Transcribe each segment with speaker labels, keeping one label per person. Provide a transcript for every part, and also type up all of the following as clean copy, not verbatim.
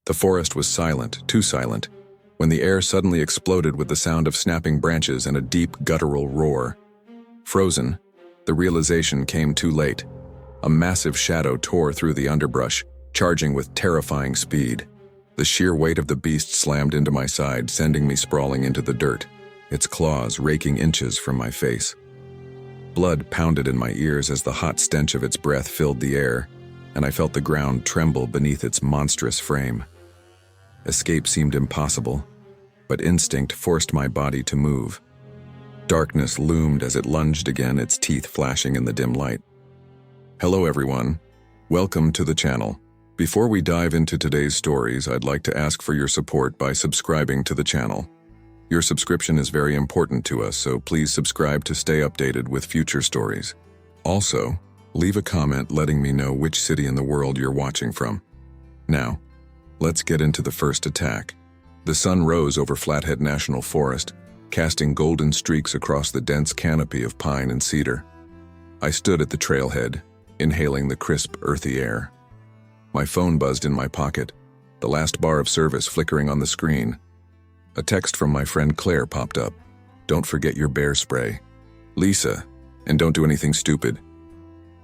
Speaker 1: The forest was silent, too silent, when the air suddenly exploded with the sound of snapping branches and a deep, guttural roar. Frozen, the realization came too late. A massive shadow tore through the underbrush, charging with terrifying speed. The sheer weight of the beast slammed into my side, sending me sprawling into the dirt, its claws raking inches from my face. Blood pounded in my ears as the hot stench of its breath filled the air, and I felt the ground tremble beneath its monstrous frame. Escape seemed impossible, but instinct forced my body to move. Darkness loomed as it lunged again, its teeth flashing in the dim light. Hello everyone, welcome to the channel. Before we dive into today's stories, I'd like to ask for your support by subscribing to the channel. Your subscription is very important to us, so please subscribe to stay updated with future stories. Also, leave a comment letting me know which city in the world you're watching from. Now, let's get into the first attack. The sun rose over Flathead National Forest, casting golden streaks across the dense canopy of pine and cedar. I stood at the trailhead, inhaling the crisp, earthy air. My phone buzzed in my pocket, the last bar of service flickering on the screen. A text from my friend Claire popped up. Don't forget your bear spray. Lisa, and don't do anything stupid.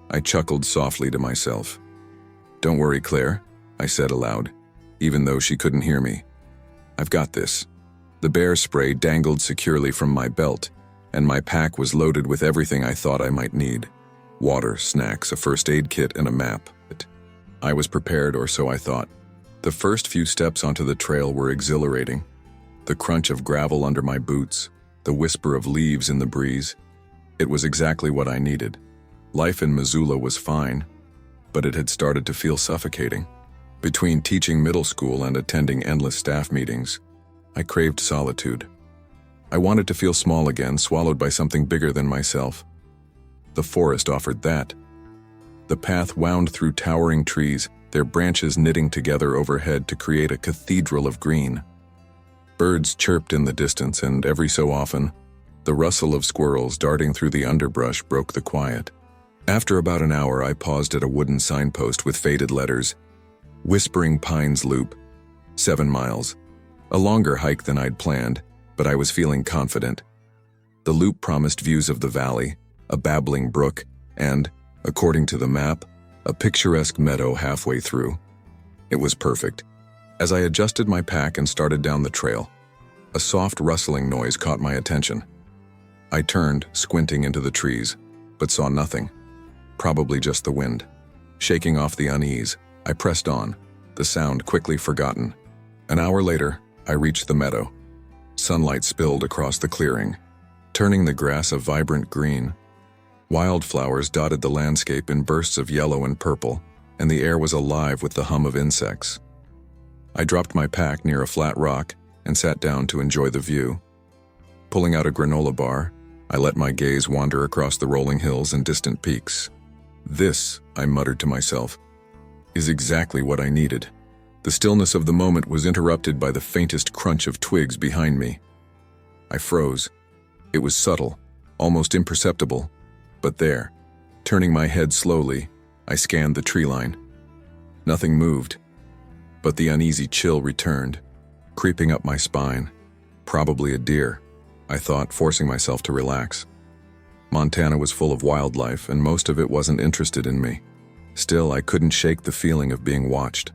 Speaker 1: I chuckled softly to myself. Don't worry, Claire, I said aloud, even though she couldn't hear me. I've got this. The bear spray dangled securely from my belt, and my pack was loaded with everything I thought I might need. Water, snacks, a first aid kit, and a map. I was prepared, or so I thought. The first few steps onto the trail were exhilarating. The crunch of gravel under my boots, the whisper of leaves in the breeze. It was exactly what I needed. Life in Missoula was fine, but it had started to feel suffocating. Between teaching middle school and attending endless staff meetings, I craved solitude. I wanted to feel small again, swallowed by something bigger than myself. The forest offered that. The path wound through towering trees, their branches knitting together overhead to create a cathedral of green. Birds chirped in the distance, and every so often, the rustle of squirrels darting through the underbrush broke the quiet. After about an hour, I paused at a wooden signpost with faded letters, Whispering Pines Loop, 7 miles. A longer hike than I'd planned, but I was feeling confident. The loop promised views of the valley, a babbling brook, and, according to the map, a picturesque meadow halfway through. It was perfect. As I adjusted my pack and started down the trail, a soft rustling noise caught my attention. I turned, squinting into the trees, but saw nothing. Probably just the wind. Shaking off the unease, I pressed on, the sound quickly forgotten. An hour later, I reached the meadow. Sunlight spilled across the clearing, turning the grass a vibrant green. Wildflowers dotted the landscape in bursts of yellow and purple, and the air was alive with the hum of insects. I dropped my pack near a flat rock and sat down to enjoy the view. Pulling out a granola bar, I let my gaze wander across the rolling hills and distant peaks. This, I muttered to myself, is exactly what I needed. The stillness of the moment was interrupted by the faintest crunch of twigs behind me. I froze. It was subtle, almost imperceptible, but there, turning my head slowly, I scanned the tree line. Nothing moved, but the uneasy chill returned, creeping up my spine. Probably a deer, I thought, forcing myself to relax. Montana was full of wildlife, and most of it wasn't interested in me. Still, I couldn't shake the feeling of being watched.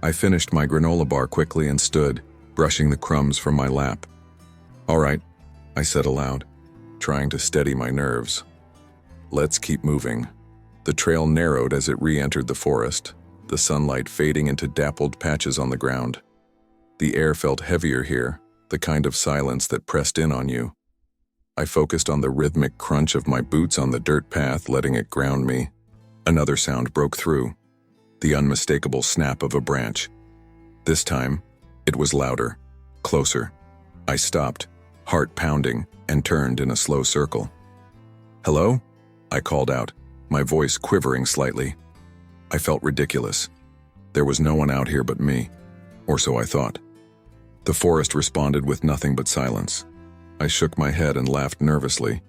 Speaker 1: I finished my granola bar quickly and stood, brushing the crumbs from my lap. All right, I said aloud, trying to steady my nerves. Let's keep moving. The trail narrowed as it re-entered the forest, the sunlight fading into dappled patches on the ground. The air felt heavier here, the kind of silence that pressed in on you. I focused on the rhythmic crunch of my boots on the dirt path, letting it ground me. Another sound broke through, the unmistakable snap of a branch. This time, it was louder, closer. I stopped, heart pounding, and turned in a slow circle. Hello? I called out, my voice quivering slightly. I felt ridiculous. There was no one out here but me, or so I thought. The forest responded with nothing but silence. I shook my head and laughed nervously.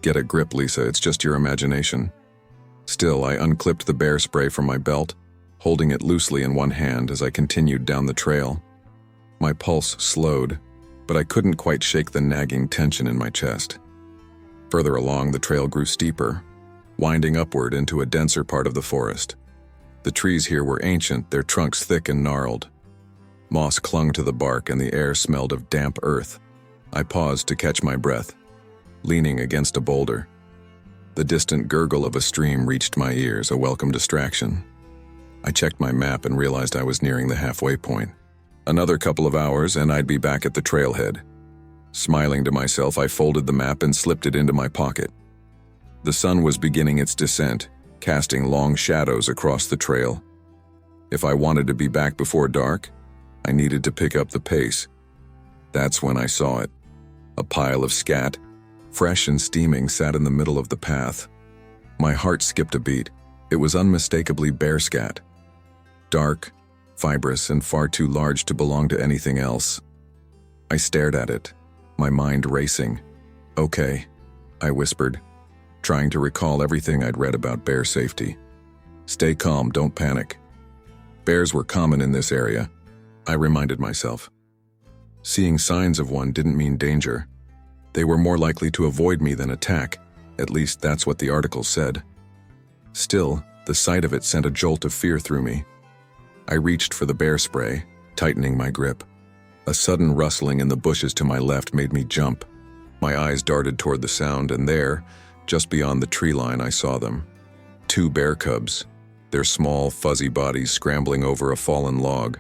Speaker 1: Get a grip, Lisa, it's just your imagination. Still, I unclipped the bear spray from my belt, holding it loosely in one hand as I continued down the trail. My pulse slowed, but I couldn't quite shake the nagging tension in my chest. Further along, the trail grew steeper, winding upward into a denser part of the forest. The trees here were ancient, their trunks thick and gnarled. Moss clung to the bark and the air smelled of damp earth. I paused to catch my breath, leaning against a boulder. The distant gurgle of a stream reached my ears, a welcome distraction. I checked my map and realized I was nearing the halfway point. Another couple of hours and I'd be back at the trailhead. Smiling to myself, I folded the map and slipped it into my pocket. The sun was beginning its descent, casting long shadows across the trail. If I wanted to be back before dark, I needed to pick up the pace. That's when I saw it. A pile of scat, fresh and steaming, sat in the middle of the path. My heart skipped a beat. It was unmistakably bear scat. Dark, fibrous, and far too large to belong to anything else. I stared at it, my mind racing. "Okay," I whispered, trying to recall everything I'd read about bear safety. "Stay calm, don't panic." Bears were common in this area, I reminded myself. Seeing signs of one didn't mean danger. They were more likely to avoid me than attack, at least that's what the article said. Still, the sight of it sent a jolt of fear through me. I reached for the bear spray, tightening my grip. A sudden rustling in the bushes to my left made me jump. My eyes darted toward the sound, and there, just beyond the tree line, I saw them. 2 bear cubs, their small, fuzzy bodies scrambling over a fallen log.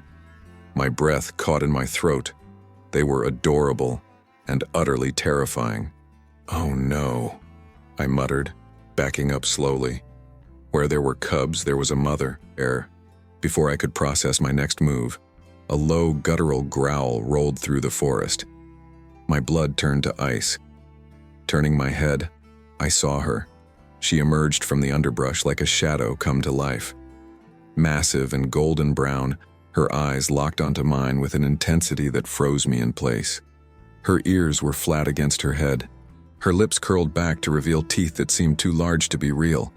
Speaker 1: My breath caught in my throat. They were adorable and utterly terrifying. "Oh no," I muttered, backing up slowly. Where there were cubs, there was a mother bear. Before I could process my next move, a low, guttural growl rolled through the forest. My blood turned to ice. Turning my head, I saw her. She emerged from the underbrush like a shadow come to life. Massive and golden brown, her eyes locked onto mine with an intensity that froze me in place. Her ears were flat against her head. Her lips curled back to reveal teeth that seemed too large to be real.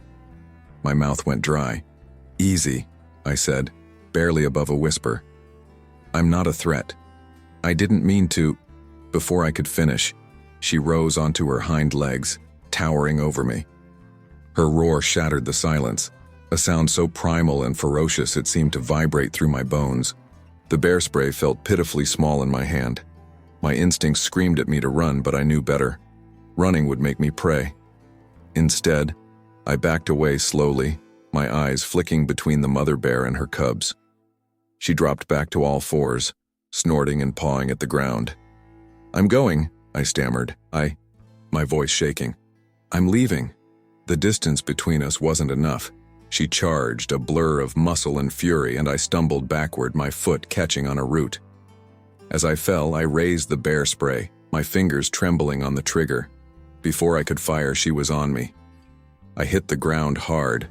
Speaker 1: My mouth went dry. "Easy," I said, barely above a whisper. "I'm not a threat." I didn't mean to. Before I could finish, she rose onto her hind legs, towering over me. Her roar shattered the silence, a sound so primal and ferocious it seemed to vibrate through my bones. The bear spray felt pitifully small in my hand. My instincts screamed at me to run, but I knew better. Running would make me prey. Instead, I backed away slowly, my eyes flicking between the mother bear and her cubs. She dropped back to all fours, snorting and pawing at the ground. "I'm going," I stammered, my voice shaking. "I'm leaving." The distance between us wasn't enough. She charged, a blur of muscle and fury, and I stumbled backward, my foot catching on a root. As I fell, I raised the bear spray, my fingers trembling on the trigger. Before I could fire, she was on me. I hit the ground hard,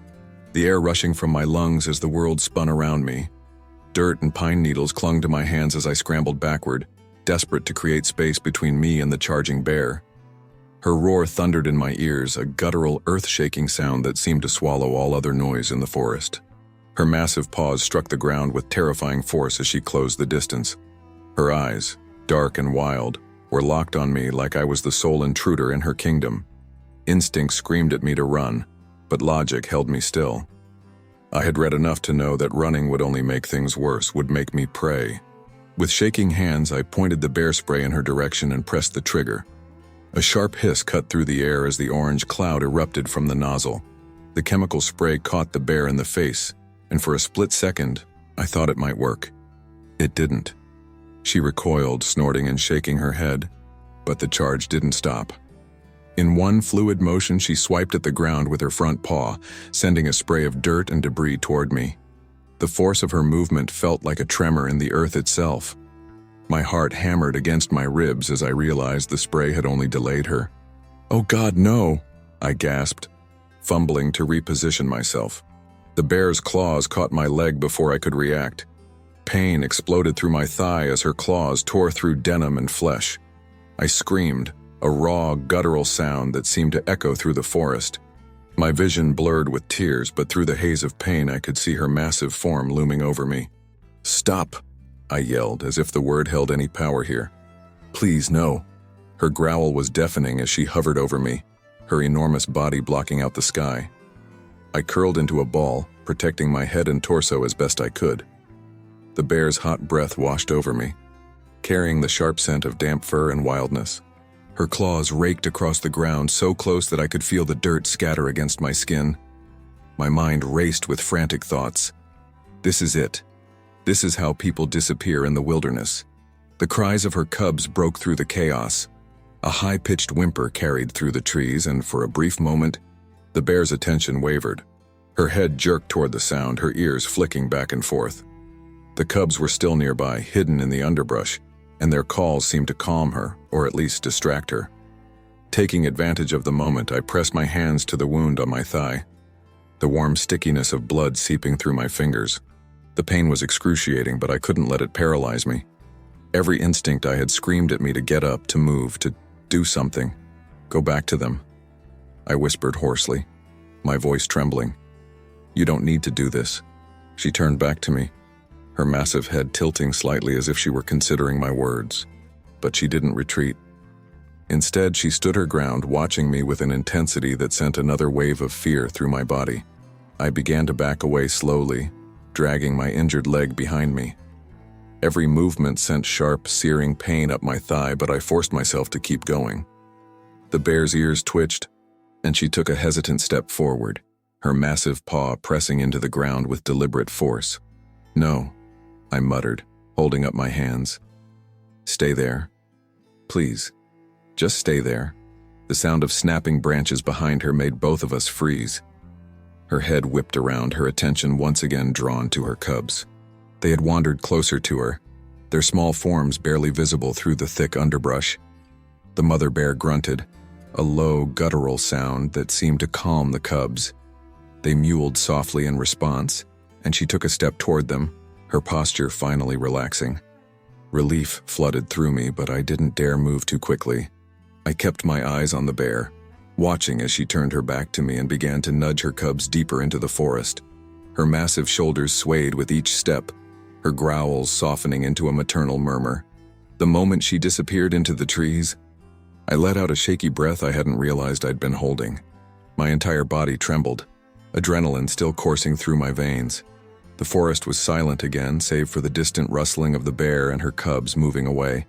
Speaker 1: the air rushing from my lungs as the world spun around me. Dirt and pine needles clung to my hands as I scrambled backward, desperate to create space between me and the charging bear. Her roar thundered in my ears, a guttural, earth-shaking sound that seemed to swallow all other noise in the forest. Her massive paws struck the ground with terrifying force as she closed the distance. Her eyes, dark and wild, were locked on me like I was the sole intruder in her kingdom. Instinct screamed at me to run, but logic held me still. I had read enough to know that running would only make things worse, would make me prey. With shaking hands, I pointed the bear spray in her direction and pressed the trigger. A sharp hiss cut through the air as the orange cloud erupted from the nozzle. The chemical spray caught the bear in the face, and for a split second, I thought it might work. It didn't. She recoiled, snorting and shaking her head, but the charge didn't stop. In one fluid motion, she swiped at the ground with her front paw, sending a spray of dirt and debris toward me. The force of her movement felt like a tremor in the earth itself. My heart hammered against my ribs as I realized the spray had only delayed her. "Oh God, no!" I gasped, fumbling to reposition myself. The bear's claws caught my leg before I could react. Pain exploded through my thigh as her claws tore through denim and flesh. I screamed, a raw, guttural sound that seemed to echo through the forest. My vision blurred with tears, but through the haze of pain I could see her massive form looming over me. "Stop!" I yelled, as if the word held any power here. "Please, no." Her growl was deafening as she hovered over me, her enormous body blocking out the sky. I curled into a ball, protecting my head and torso as best I could. The bear's hot breath washed over me, carrying the sharp scent of damp fur and wildness. Her claws raked across the ground so close that I could feel the dirt scatter against my skin. My mind raced with frantic thoughts. This is it. This is how people disappear in the wilderness. The cries of her cubs broke through the chaos. A high-pitched whimper carried through the trees, and for a brief moment, the bear's attention wavered. Her head jerked toward the sound, her ears flicking back and forth. The cubs were still nearby, hidden in the underbrush, and their calls seemed to calm her, or at least distract her. Taking advantage of the moment, I pressed my hands to the wound on my thigh, the warm stickiness of blood seeping through my fingers. The pain was excruciating, but I couldn't let it paralyze me. Every instinct I had screamed at me to get up, to move, to do something. Go back to them. I whispered hoarsely, my voice trembling. "You don't need to do this." She turned back to me, her massive head tilting slightly as if she were considering my words. But she didn't retreat. Instead, she stood her ground, watching me with an intensity that sent another wave of fear through my body. I began to back away slowly, dragging my injured leg behind me. Every movement sent sharp, searing pain up my thigh, but I forced myself to keep going. The bear's ears twitched, and she took a hesitant step forward, her massive paw pressing into the ground with deliberate force. "No," I muttered, holding up my hands. "Stay there. Please, just stay there." The sound of snapping branches behind her made both of us freeze. Her head whipped around, her attention once again drawn to her cubs. They had wandered closer to her, their small forms barely visible through the thick underbrush. The mother bear grunted, a low, guttural sound that seemed to calm the cubs. They mewled softly in response, and she took a step toward them, her posture finally relaxing. Relief flooded through me, but I didn't dare move too quickly. I kept my eyes on the bear, watching as she turned her back to me and began to nudge her cubs deeper into the forest. Her massive shoulders swayed with each step, her growls softening into a maternal murmur. The moment she disappeared into the trees, I let out a shaky breath I hadn't realized I'd been holding. My entire body trembled, adrenaline still coursing through my veins. The forest was silent again, save for the distant rustling of the bear and her cubs moving away.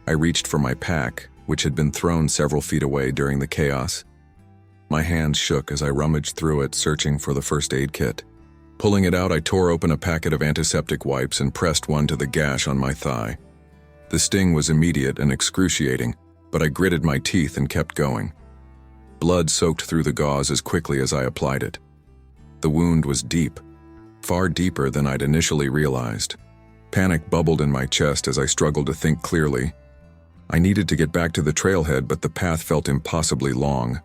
Speaker 1: I reached for my pack, which had been thrown several feet away during the chaos. My hands shook as I rummaged through it, searching for the first aid kit. Pulling it out, I tore open a packet of antiseptic wipes and pressed one to the gash on my thigh. The sting was immediate and excruciating, but I gritted my teeth and kept going. Blood soaked through the gauze as quickly as I applied it. The wound was deep, far deeper than I'd initially realized. Panic bubbled in my chest as I struggled to think clearly. I needed to get back to the trailhead, but the path felt impossibly long.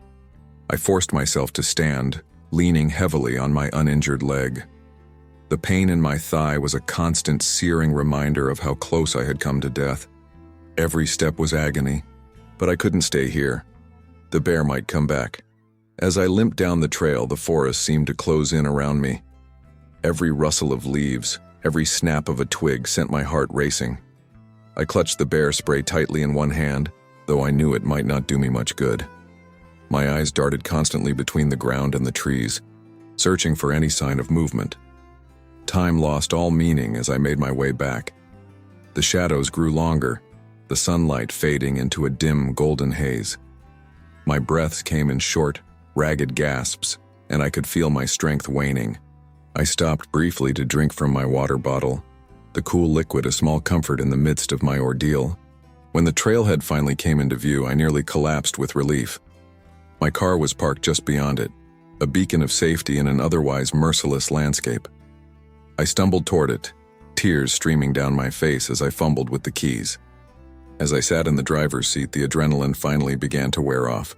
Speaker 1: I forced myself to stand, leaning heavily on my uninjured leg. The pain in my thigh was a constant searing reminder of how close I had come to death. Every step was agony, but I couldn't stay here. The bear might come back. As I limped down the trail, the forest seemed to close in around me. Every rustle of leaves, every snap of a twig sent my heart racing. I clutched the bear spray tightly in one hand, though I knew it might not do me much good. My eyes darted constantly between the ground and the trees, searching for any sign of movement. Time lost all meaning as I made my way back. The shadows grew longer, the sunlight fading into a dim golden haze. My breaths came in short, ragged gasps, and I could feel my strength waning. I stopped briefly to drink from my water bottle, the cool liquid a small comfort in the midst of my ordeal. When the trailhead finally came into view, I nearly collapsed with relief. My car was parked just beyond it, a beacon of safety in an otherwise merciless landscape. I stumbled toward it, tears streaming down my face as I fumbled with the keys. As I sat in the driver's seat, the adrenaline finally began to wear off,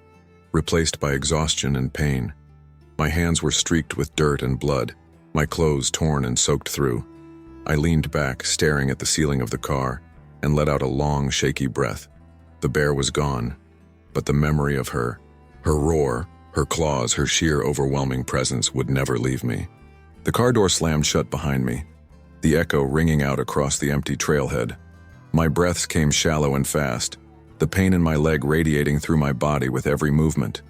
Speaker 1: replaced by exhaustion and pain. My hands were streaked with dirt and blood, my clothes torn and soaked through. I leaned back, staring at the ceiling of the car, and let out a long, shaky breath. The bear was gone, but the memory of her roar, Her claws, her sheer overwhelming presence would never leave me. The car door slammed shut behind me, the echo ringing out across the empty trailhead. My breaths came shallow and fast, the pain in my leg radiating through my body with every movement.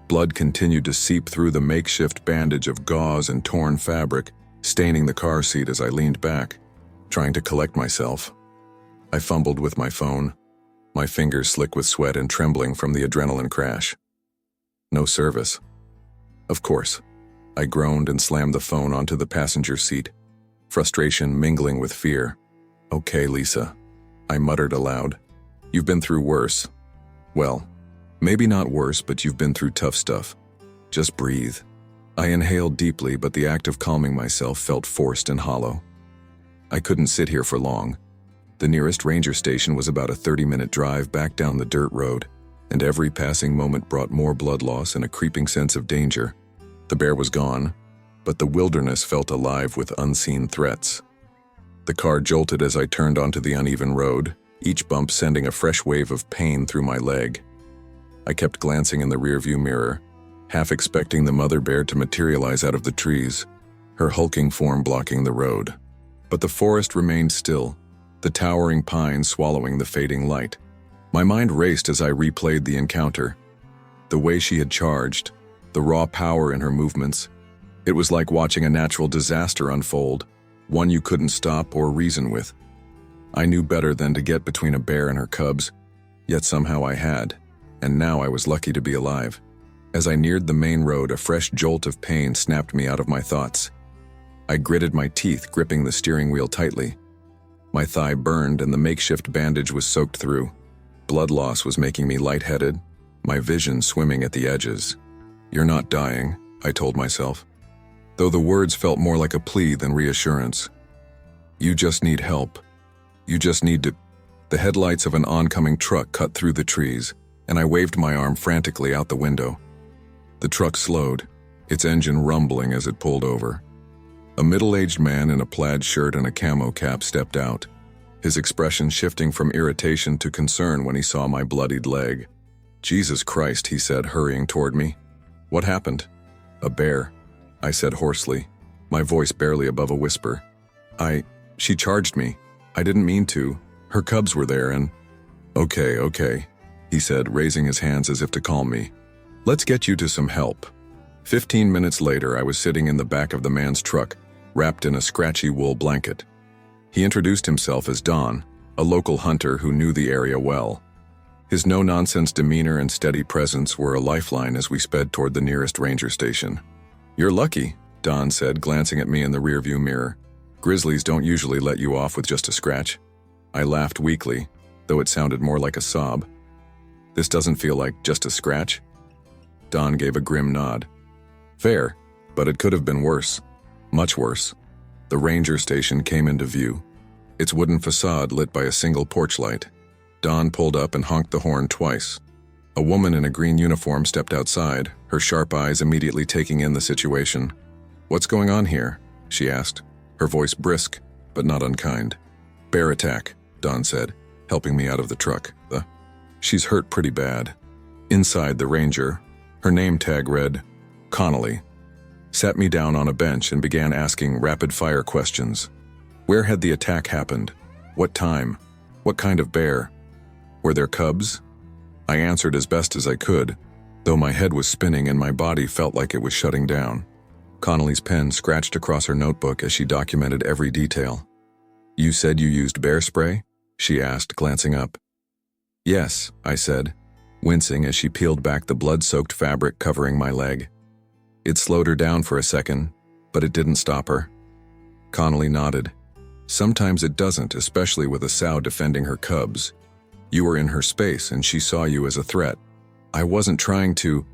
Speaker 1: Blood continued to seep through the makeshift bandage of gauze and torn fabric, staining the car seat as I leaned back, trying to collect myself. I fumbled with my phone, my fingers slick with sweat and trembling from the adrenaline crash. No service. Of course. I groaned and slammed the phone onto the passenger seat, frustration mingling with fear. "Okay, Lisa," I muttered aloud. "You've been through worse. Well, maybe not worse, but you've been through tough stuff. Just breathe." I inhaled deeply, but the act of calming myself felt forced and hollow. I couldn't sit here for long. The nearest ranger station was about a 30-minute drive back down the dirt road, and every passing moment brought more blood loss and a creeping sense of danger. The bear was gone, but the wilderness felt alive with unseen threats. The car jolted as I turned onto the uneven road, each bump sending a fresh wave of pain through my leg. I kept glancing in the rearview mirror, half expecting the mother bear to materialize out of the trees, her hulking form blocking the road. But the forest remained still, the towering pines swallowing the fading light. My mind raced as I replayed the encounter. The way she had charged, the raw power in her movements. It was like watching a natural disaster unfold, one you couldn't stop or reason with. I knew better than to get between a bear and her cubs, yet somehow I had, and now I was lucky to be alive. As I neared the main road, a fresh jolt of pain snapped me out of my thoughts. I gritted my teeth, gripping the steering wheel tightly. My thigh burned and the makeshift bandage was soaked through. Blood loss was making me lightheaded, my vision swimming at the edges. "You're not dying," I told myself, though the words felt more like a plea than reassurance. "You just need help. You just need to—" The headlights of an oncoming truck cut through the trees, and I waved my arm frantically out the window. The truck slowed, its engine rumbling as it pulled over. A middle-aged man in a plaid shirt and a camo cap stepped out, his expression shifting from irritation to concern when he saw my bloodied leg. "Jesus Christ," he said, hurrying toward me. "What happened?" "A bear," I said hoarsely, my voice barely above a whisper. She charged me. I didn't mean to. Her cubs were there and—" Okay, he said, raising his hands as if to calm me. "Let's get you to some help." 15 minutes later, I was sitting in the back of the man's truck, wrapped in a scratchy wool blanket. He introduced himself as Don, a local hunter who knew the area well. His no-nonsense demeanor and steady presence were a lifeline as we sped toward the nearest ranger station. "You're lucky," Don said, glancing at me in the rearview mirror. "Grizzlies don't usually let you off with just a scratch." I laughed weakly, though it sounded more like a sob. "This doesn't feel like just a scratch?" Don gave a grim nod. "Fair, but it could have been worse. Much worse." The ranger station came into view, its wooden facade lit by a single porch light. Don pulled up and honked the horn twice. A woman in a green uniform stepped outside, her sharp eyes immediately taking in the situation. "What's going on here?" she asked, her voice brisk, but not unkind. "Bear attack," Don said, helping me out of the truck. She's hurt pretty bad." Inside, the ranger, her name tag read, Connolly, sat me down on a bench and began asking rapid-fire questions. Where had the attack happened? What time? What kind of bear? Were there cubs? I answered as best as I could, though my head was spinning and my body felt like it was shutting down. Connolly's pen scratched across her notebook as she documented every detail. "You said you used bear spray?" she asked, glancing up. "Yes," I said, wincing as she peeled back the blood-soaked fabric covering my leg. It slowed her down for a second, but it didn't stop her. Connolly nodded. "Sometimes it doesn't, especially with a sow defending her cubs. You were in her space and she saw you as a threat. I wasn't trying to—"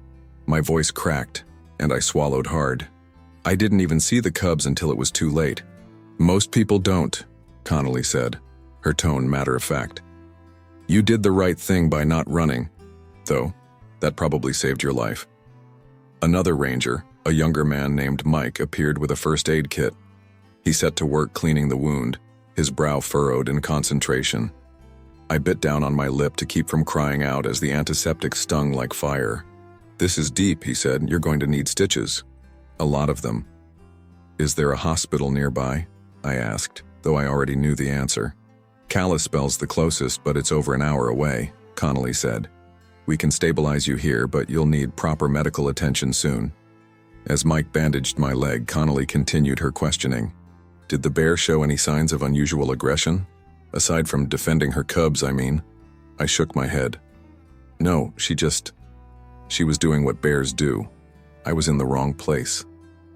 Speaker 1: My voice cracked, and I swallowed hard. "I didn't even see the cubs until it was too late." "Most people don't," Connolly said, her tone matter-of-fact. "You did the right thing by not running, though that probably saved your life." Another ranger, a younger man named Mike, appeared with a first aid kit. He set to work cleaning the wound, his brow furrowed in concentration. I bit down on my lip to keep from crying out as the antiseptic stung like fire. "This is deep," he said. "You're going to need stitches. A lot of them." "Is there a hospital nearby?" I asked, though I already knew the answer. "Kalispell's the closest, but it's over an hour away," Connolly said. "We can stabilize you here, but you'll need proper medical attention soon." As Mike bandaged my leg, Connolly continued her questioning. "Did the bear show any signs of unusual aggression? Aside from defending her cubs, I mean." I shook my head. "No, she was doing what bears do." I was in the wrong place.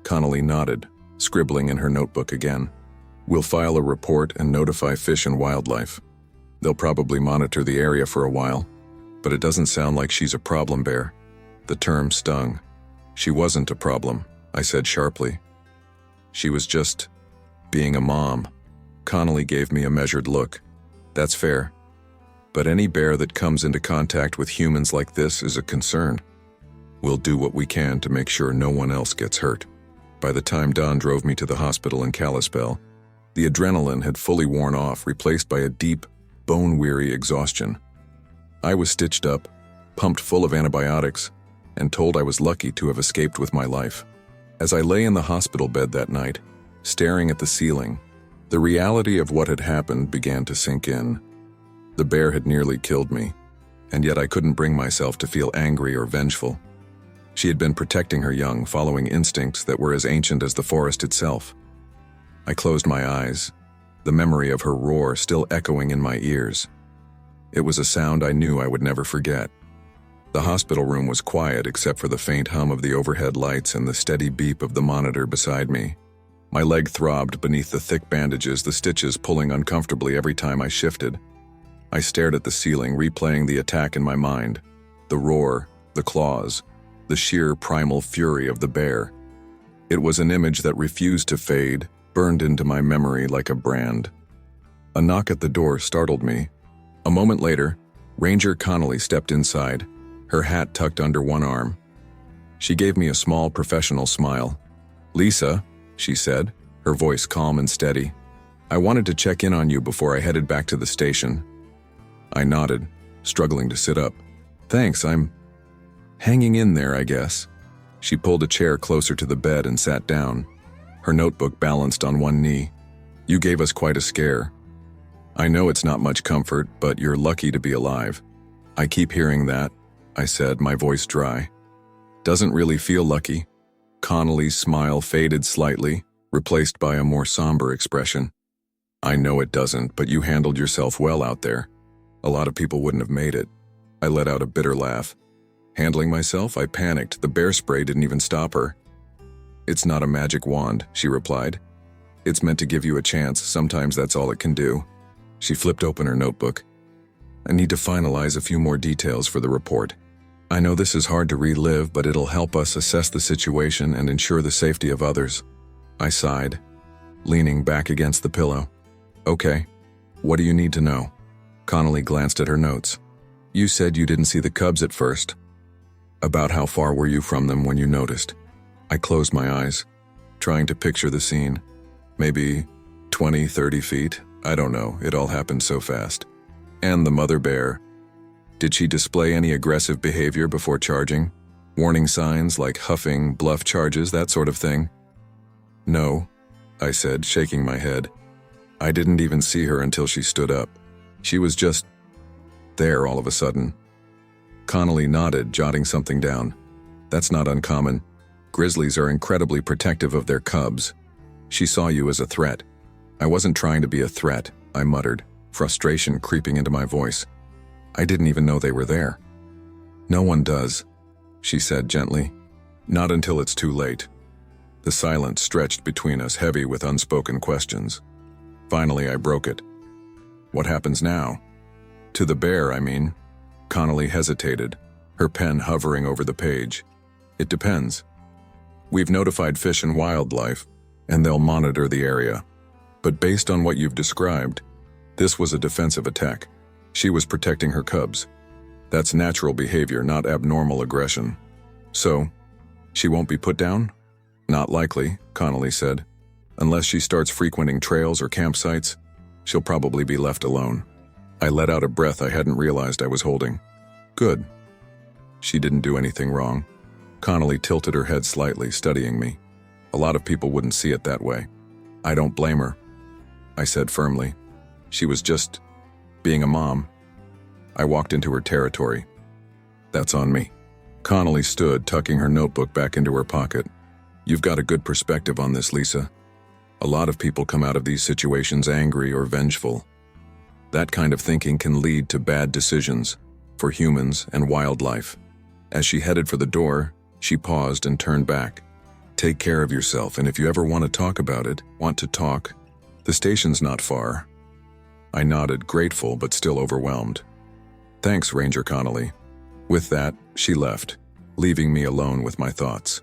Speaker 1: Connolly nodded, scribbling in her notebook again. "We'll file a report and notify Fish and Wildlife. They'll probably monitor the area for a while, but it doesn't sound like she's a problem bear." The term stung. "She wasn't a problem," I said sharply. "She was just being a mom." Connolly gave me a measured look. "That's fair. But any bear that comes into contact with humans like this is a concern. We'll do what we can to make sure no one else gets hurt." By the time Don drove me to the hospital in Kalispell, the adrenaline had fully worn off, replaced by a deep, bone-weary exhaustion. I was stitched up, pumped full of antibiotics, and told I was lucky to have escaped with my life. As I lay in the hospital bed that night, staring at the ceiling, the reality of what had happened began to sink in. The bear had nearly killed me, and yet I couldn't bring myself to feel angry or vengeful. She had been protecting her young, following instincts that were as ancient as the forest itself. I closed my eyes, the memory of her roar still echoing in my ears. It was a sound I knew I would never forget. The hospital room was quiet except for the faint hum of the overhead lights and the steady beep of the monitor beside me. My leg throbbed beneath the thick bandages, the stitches pulling uncomfortably every time I shifted. I stared at the ceiling, replaying the attack in my mind. The roar, the claws, the sheer primal fury of the bear. It was an image that refused to fade, burned into my memory like a brand. A knock at the door startled me. A moment later, Ranger Connolly stepped inside, her hat tucked under one arm. She gave me a small professional smile. "Lisa," she said, her voice calm and steady. "I wanted to check in on you before I headed back to the station." I nodded, struggling to sit up. "Thanks, I'm hanging in there, I guess." She pulled a chair closer to the bed and sat down, her notebook balanced on one knee. "You gave us quite a scare. I know it's not much comfort, but you're lucky to be alive." "I keep hearing that," I said, my voice dry. "Doesn't really feel lucky." Connolly's smile faded slightly, replaced by a more somber expression. "I know it doesn't, but you handled yourself well out there. A lot of people wouldn't have made it." I let out a bitter laugh. "Handling myself?" I panicked. "The bear spray didn't even stop her." "It's not a magic wand," she replied. "It's meant to give you a chance. Sometimes that's all it can do." She flipped open her notebook. "I need to finalize a few more details for the report. I know this is hard to relive, but it'll help us assess the situation and ensure the safety of others." I sighed, leaning back against the pillow. "Okay, what do you need to know?" Connolly glanced at her notes. "You said you didn't see the cubs at first. About how far were you from them when you noticed?" I closed my eyes, trying to picture the scene. Maybe 20, 30 feet? I don't know, it all happened so fast. "And the mother bear. Did she display any aggressive behavior before charging? Warning signs like huffing, bluff charges, that sort of thing?" "No," I said, shaking my head. "I didn't even see her until she stood up. She was just there all of a sudden." Connolly nodded, jotting something down. "That's not uncommon. Grizzlies are incredibly protective of their cubs. She saw you as a threat." "I wasn't trying to be a threat," I muttered, frustration creeping into my voice. "I didn't even know they were there." "No one does," she said gently. "Not until it's too late." The silence stretched between us, heavy with unspoken questions. Finally, I broke it. "What happens now?" "To the bear, I mean." Connolly hesitated, her pen hovering over the page. "It depends. We've notified Fish and Wildlife, and they'll monitor the area. But based on what you've described, this was a defensive attack. She was protecting her cubs. That's natural behavior, not abnormal aggression. So, she won't be put down?" "Not likely," Connolly said. "Unless she starts frequenting trails or campsites, she'll probably be left alone." I let out a breath I hadn't realized I was holding. "Good. She didn't do anything wrong." Connolly tilted her head slightly, studying me. A lot of people wouldn't see it that way. I don't blame her, I said firmly. She was just being a mom. I walked into her territory. That's on me. Connolly stood, tucking her notebook back into her pocket. You've got a good perspective on this, Lisa. A lot of people come out of these situations angry or vengeful. That kind of thinking can lead to bad decisions for humans and wildlife. As she headed for the door, she paused and turned back. Take care of yourself, and if you ever want to talk about it, the station's not far. I nodded, grateful but still overwhelmed. Thanks, Ranger Connolly. With that, she left, leaving me alone with my thoughts.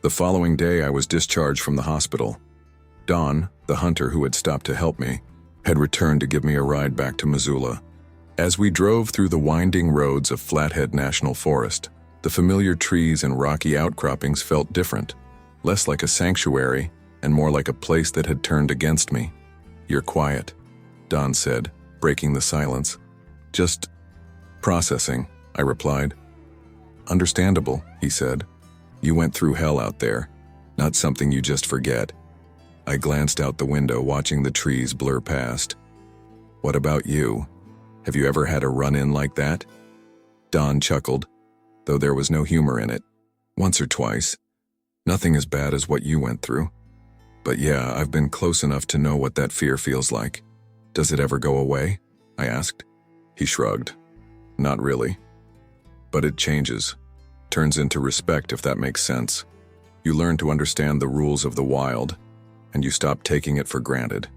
Speaker 1: The following day, I was discharged from the hospital. Don, the hunter who had stopped to help me, had returned to give me a ride back to Missoula. As we drove through the winding roads of Flathead National Forest, the familiar trees and rocky outcroppings felt different, less like a sanctuary and more like a place that had turned against me. You're quiet, Don said, breaking the silence. Just processing, I replied. Understandable, he said. You went through hell out there, not something you just forget. I glanced out the window, watching the trees blur past. What about you? Have you ever had a run-in like that? Don chuckled, though there was no humor in it. Once or twice. Nothing as bad as what you went through. But yeah, I've been close enough to know what that fear feels like. Does it ever go away? I asked. He shrugged. Not really. But it changes. Turns into respect, if that makes sense. You learn to understand the rules of the wild, and you stop taking it for granted.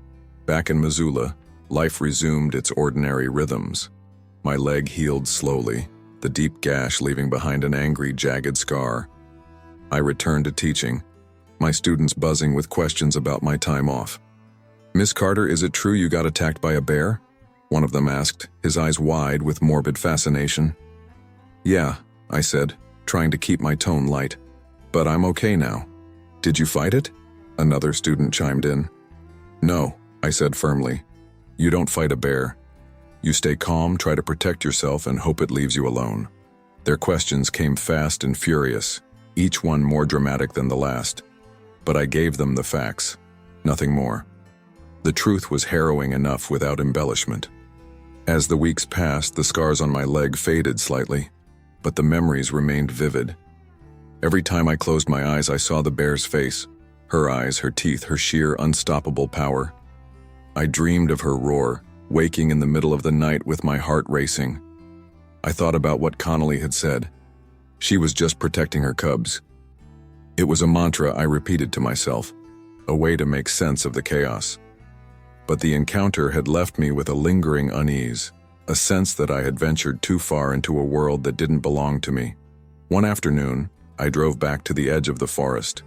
Speaker 1: Back in Missoula, life resumed its ordinary rhythms. My leg healed slowly, the deep gash leaving behind an angry, jagged scar. I returned to teaching, my students buzzing with questions about my time off. Miss Carter, is it true you got attacked by a bear? One of them asked, his eyes wide with morbid fascination. Yeah, I said, trying to keep my tone light. But I'm okay now. Did you fight it? Another student chimed in. No, I said firmly. You don't fight a bear. You stay calm, try to protect yourself, and hope it leaves you alone. Their questions came fast and furious, each one more dramatic than the last. But I gave them the facts, nothing more. The truth was harrowing enough without embellishment. As the weeks passed, the scars on my leg faded slightly, but the memories remained vivid. Every time I closed my eyes, I saw the bear's face, her eyes, her teeth, her sheer, unstoppable power. I dreamed of her roar, waking in the middle of the night with my heart racing. I thought about what Connolly had said. She was just protecting her cubs. It was a mantra I repeated to myself, a way to make sense of the chaos. But the encounter had left me with a lingering unease, a sense that I had ventured too far into a world that didn't belong to me. One afternoon, I drove back to the edge of the forest.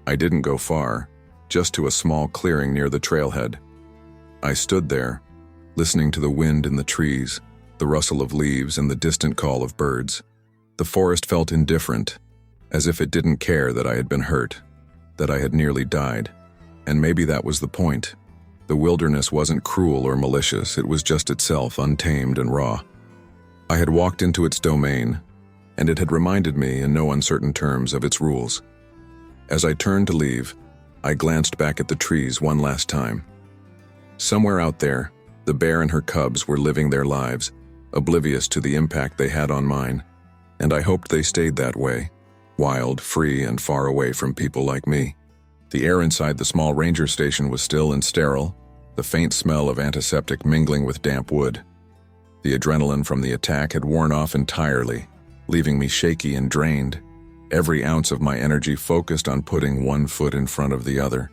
Speaker 1: I didn't go far, just to a small clearing near the trailhead. I stood there, listening to the wind in the trees, the rustle of leaves, and the distant call of birds. The forest felt indifferent, as if it didn't care that I had been hurt, that I had nearly died. And maybe that was the point. The wilderness wasn't cruel or malicious, it was just itself, untamed and raw. I had walked into its domain, and it had reminded me in no uncertain terms of its rules. As I turned to leave, I glanced back at the trees one last time. Somewhere out there, the bear and her cubs were living their lives, oblivious to the impact they had on mine, and I hoped they stayed that way, wild, free, and far away from people like me. The air inside the small ranger station was still and sterile, the faint smell of antiseptic mingling with damp wood. The adrenaline from the attack had worn off entirely, leaving me shaky and drained, every ounce of my energy focused on putting one foot in front of the other.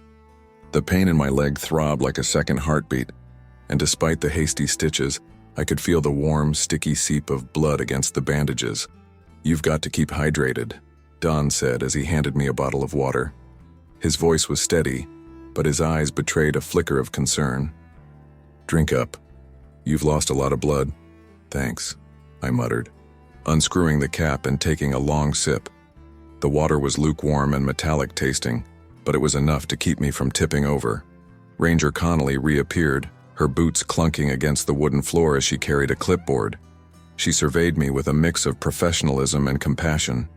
Speaker 1: The pain in my leg throbbed like a second heartbeat, and despite the hasty stitches, I could feel the warm, sticky seep of blood against the bandages. You've got to keep hydrated, Don said as he handed me a bottle of water. His voice was steady, but his eyes betrayed a flicker of concern. Drink up. You've lost a lot of blood. Thanks, I muttered, unscrewing the cap and taking a long sip. The water was lukewarm and metallic tasting, but it was enough to keep me from tipping over. Ranger Connolly reappeared, her boots clunking against the wooden floor as she carried a clipboard. She surveyed me with a mix of professionalism and compassion.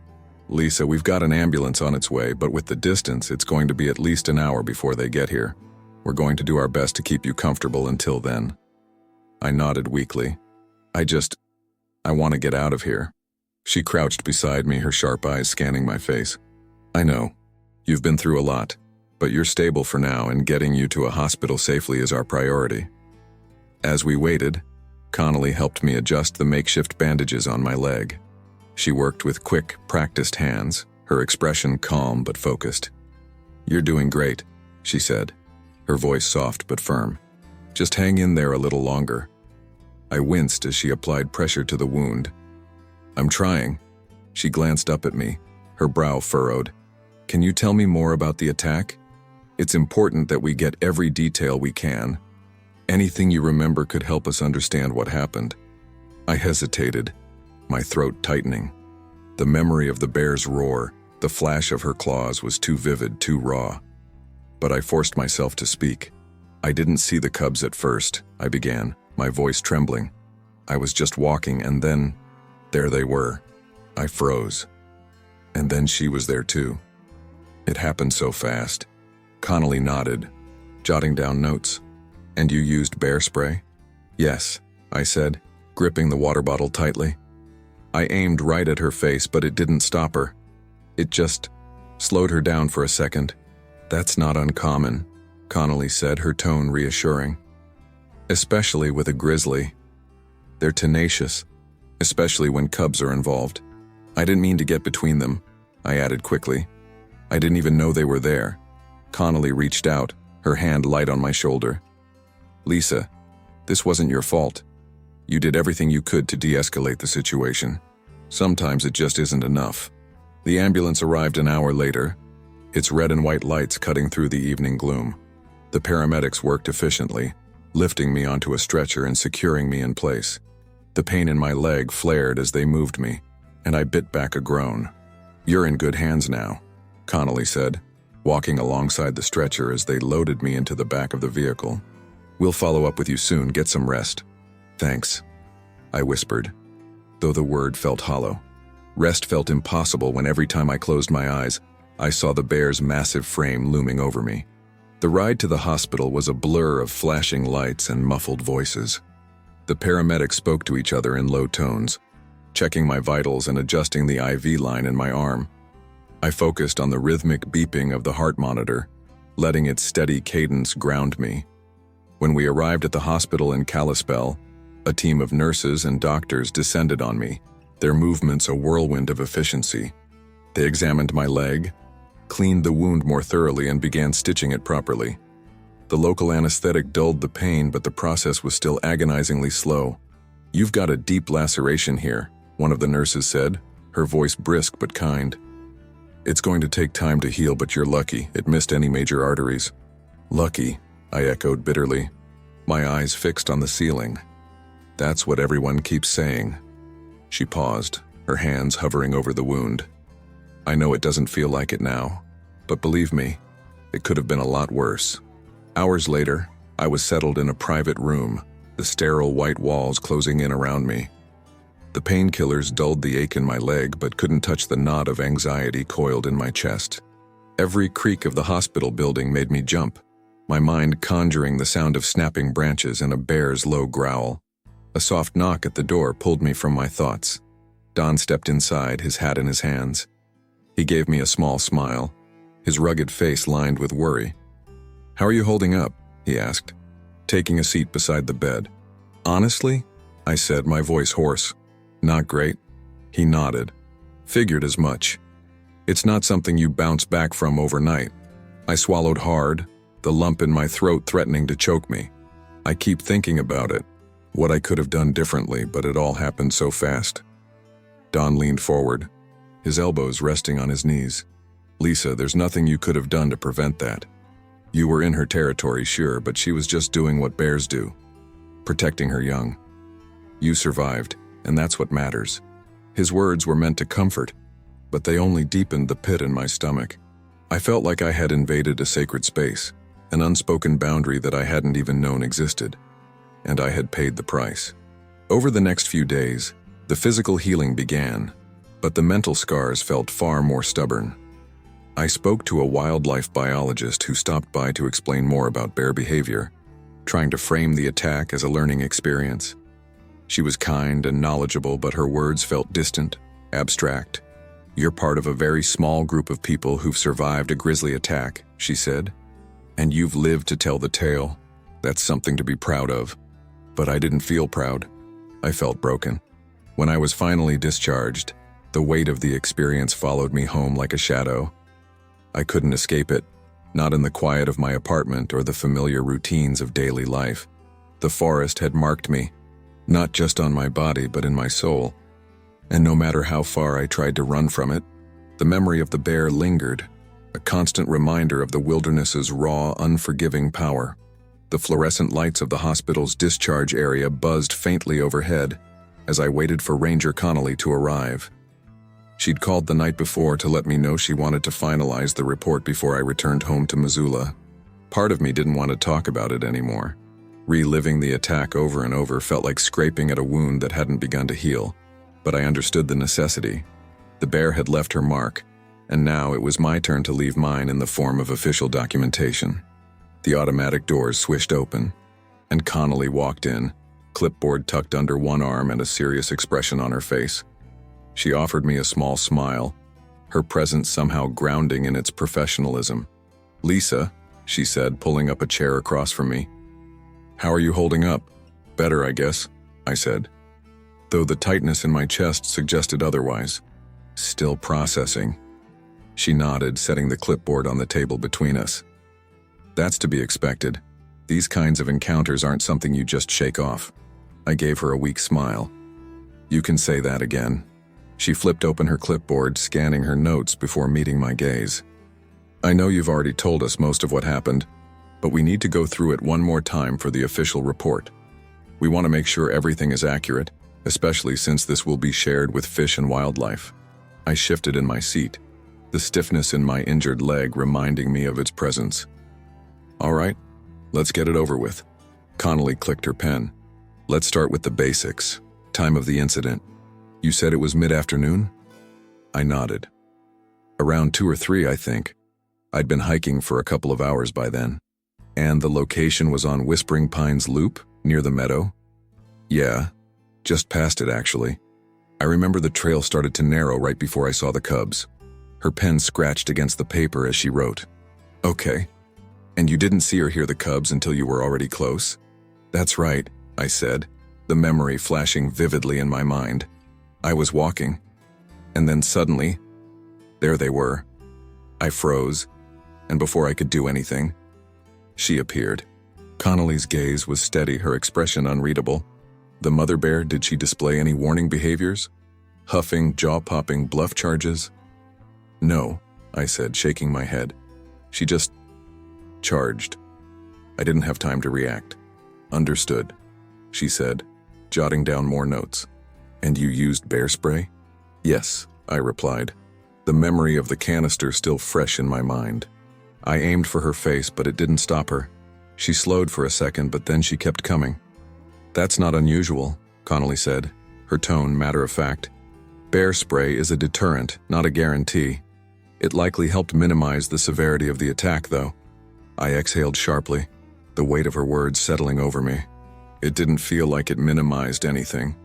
Speaker 1: Lisa, we've got an ambulance on its way, but with the distance, it's going to be at least an hour before they get here. We're going to do our best to keep you comfortable until then. I nodded weakly. I want to get out of here. She crouched beside me, her sharp eyes scanning my face. I know. You've been through a lot, but you're stable for now, and getting you to a hospital safely is our priority. As we waited, Connolly helped me adjust the makeshift bandages on my leg. She worked with quick, practiced hands, her expression calm but focused. You're doing great, she said, her voice soft but firm. Just hang in there a little longer. I winced as she applied pressure to the wound. I'm trying. She glanced up at me, her brow furrowed. Can you tell me more about the attack? It's important that we get every detail we can. Anything you remember could help us understand what happened. I hesitated, my throat tightening. The memory of the bear's roar, the flash of her claws was too vivid, too raw. But I forced myself to speak. I didn't see the cubs at first, I began, my voice trembling. I was just walking, and then, there they were. I froze. And then she was there too. It happened so fast. Connolly nodded, jotting down notes. And you used bear spray? Yes, I said, gripping the water bottle tightly. I aimed right at her face, but it didn't stop her. It just slowed her down for a second. That's not uncommon, Connolly said, her tone reassuring. Especially with a grizzly. They're tenacious, especially when cubs are involved. I didn't mean to get between them, I added quickly. I didn't even know they were there. Connolly reached out, her hand light on my shoulder. Lisa, this wasn't your fault. You did everything you could to de-escalate the situation. Sometimes it just isn't enough. The ambulance arrived an hour later, its red and white lights cutting through the evening gloom. The paramedics worked efficiently, lifting me onto a stretcher and securing me in place. The pain in my leg flared as they moved me, and I bit back a groan. You're in good hands now, Connolly said, walking alongside the stretcher as they loaded me into the back of the vehicle. We'll follow up with you soon, get some rest. Thanks, I whispered, though the word felt hollow. Rest felt impossible when every time I closed my eyes, I saw the bear's massive frame looming over me. The ride to the hospital was a blur of flashing lights and muffled voices. The paramedics spoke to each other in low tones, checking my vitals and adjusting the IV line in my arm. I focused on the rhythmic beeping of the heart monitor, letting its steady cadence ground me. When we arrived at the hospital in Kalispell, a team of nurses and doctors descended on me, their movements a whirlwind of efficiency. They examined my leg, cleaned the wound more thoroughly, and began stitching it properly. The local anesthetic dulled the pain, but the process was still agonizingly slow. You've got a deep laceration here, one of the nurses said, her voice brisk but kind. It's going to take time to heal, but you're lucky it missed any major arteries. Lucky, I echoed bitterly, my eyes fixed on the ceiling. That's what everyone keeps saying. She paused, her hands hovering over the wound. I know it doesn't feel like it now, but believe me, it could have been a lot worse. Hours later, I was settled in a private room, the sterile white walls closing in around me. The painkillers dulled the ache in my leg but couldn't touch the knot of anxiety coiled in my chest. Every creak of the hospital building made me jump, my mind conjuring the sound of snapping branches and a bear's low growl. A soft knock at the door pulled me from my thoughts. Don stepped inside, his hat in his hands. He gave me a small smile, his rugged face lined with worry. How are you holding up? He asked, taking a seat beside the bed. Honestly, I said, my voice hoarse. Not great. He nodded. Figured as much. It's not something you bounce back from overnight. I swallowed hard, the lump in my throat threatening to choke me. I keep thinking about it, what I could have done differently, but it all happened so fast. Don leaned forward, his elbows resting on his knees. Lisa, there's nothing you could have done to prevent that. You were in her territory, sure, but she was just doing what bears do, protecting her young. You survived, and that's what matters. His words were meant to comfort, but they only deepened the pit in my stomach. I felt like I had invaded a sacred space, an unspoken boundary that I hadn't even known existed, and I had paid the price. Over the next few days, the physical healing began. But the mental scars felt far more stubborn. I spoke to a wildlife biologist who stopped by to explain more about bear behavior, trying to frame the attack as a learning experience. She was kind and knowledgeable, but her words felt distant, abstract. "You're part of a very small group of people who've survived a grizzly attack," she said. "And you've lived to tell the tale. That's something to be proud of." But I didn't feel proud. I felt broken. When I was finally discharged, the weight of the experience followed me home like a shadow. I couldn't escape it, not in the quiet of my apartment or the familiar routines of daily life. The forest had marked me, not just on my body but in my soul. And no matter how far I tried to run from it, the memory of the bear lingered, a constant reminder of the wilderness's raw, unforgiving power. The fluorescent lights of the hospital's discharge area buzzed faintly overhead as I waited for Ranger Connolly to arrive. She'd called the night before to let me know she wanted to finalize the report before I returned home to Missoula. Part of me didn't want to talk about it anymore. Reliving the attack over and over felt like scraping at a wound that hadn't begun to heal. But I understood the necessity. The bear had left her mark, and now it was my turn to leave mine in the form of official documentation. The automatic doors swished open, and Connolly walked in, clipboard tucked under one arm and a serious expression on her face. She offered me a small smile, her presence somehow grounding in its professionalism. "Lisa," she said, pulling up a chair across from me. "How are you holding up?" "Better, I guess," I said, though the tightness in my chest suggested otherwise. "Still processing." She nodded, setting the clipboard on the table between us. "That's to be expected. These kinds of encounters aren't something you just shake off." I gave her a weak smile. "You can say that again." She flipped open her clipboard, scanning her notes before meeting my gaze. "I know you've already told us most of what happened, but we need to go through it one more time for the official report. We want to make sure everything is accurate, especially since this will be shared with Fish and Wildlife." I shifted in my seat, the stiffness in my injured leg reminding me of its presence. "All right, let's get it over with." Connolly clicked her pen. "Let's start with the basics. Time of the incident. You said it was mid-afternoon?" I nodded. "Around 2 or 3, I think. I'd been hiking for a couple of hours by then." "And the location was on Whispering Pines Loop, near the meadow?" "Yeah, just past it actually. I remember the trail started to narrow right before I saw the cubs." Her pen scratched against the paper as she wrote. "Okay. And you didn't see or hear the cubs until you were already close?" "That's right," I said, the memory flashing vividly in my mind. "I was walking, and then suddenly, there they were." I froze, and before I could do anything, she appeared. Connolly's gaze was steady, her expression unreadable. The mother bear, did she display any warning behaviors? Huffing, jaw-popping bluff charges? "No," I said, shaking my head. "She just charged." I didn't have time to react. "Understood," she said, jotting down more notes. "And you used bear spray?" "Yes," I replied, the memory of the canister still fresh in my mind. I aimed for her face, but it didn't stop her. She slowed for a second, but then she kept coming. "That's not unusual," Connolly said, her tone matter of fact. "Bear spray is a deterrent, not a guarantee. It likely helped minimize the severity of the attack, though." I exhaled sharply, the weight of her words settling over me. "It didn't feel like it minimized anything."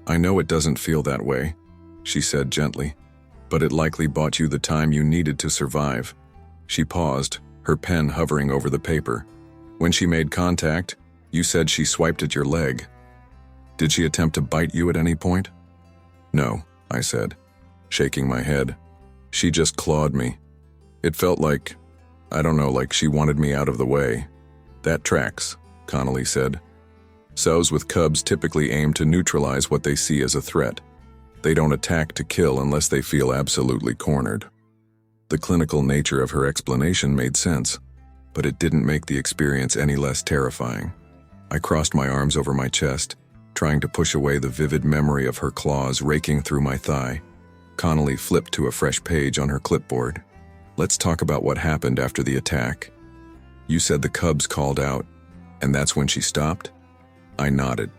Speaker 1: "I know it doesn't feel that way," she said gently, "but it likely bought you the time you needed to survive." She paused, her pen hovering over the paper. "When she made contact, you said she swiped at your leg. Did she attempt to bite you at any point?" "No," I said, shaking my head. "She just clawed me. It felt like, I don't know, like she wanted me out of the way." "That tracks," Connolly said. "Sows with cubs typically aim to neutralize what they see as a threat. They don't attack to kill unless they feel absolutely cornered." The clinical nature of her explanation made sense, but it didn't make the experience any less terrifying. I crossed my arms over my chest, trying to push away the vivid memory of her claws raking through my thigh. Connolly flipped to a fresh page on her clipboard. "Let's talk about what happened after the attack. You said the cubs called out, and that's when she stopped?" I nodded.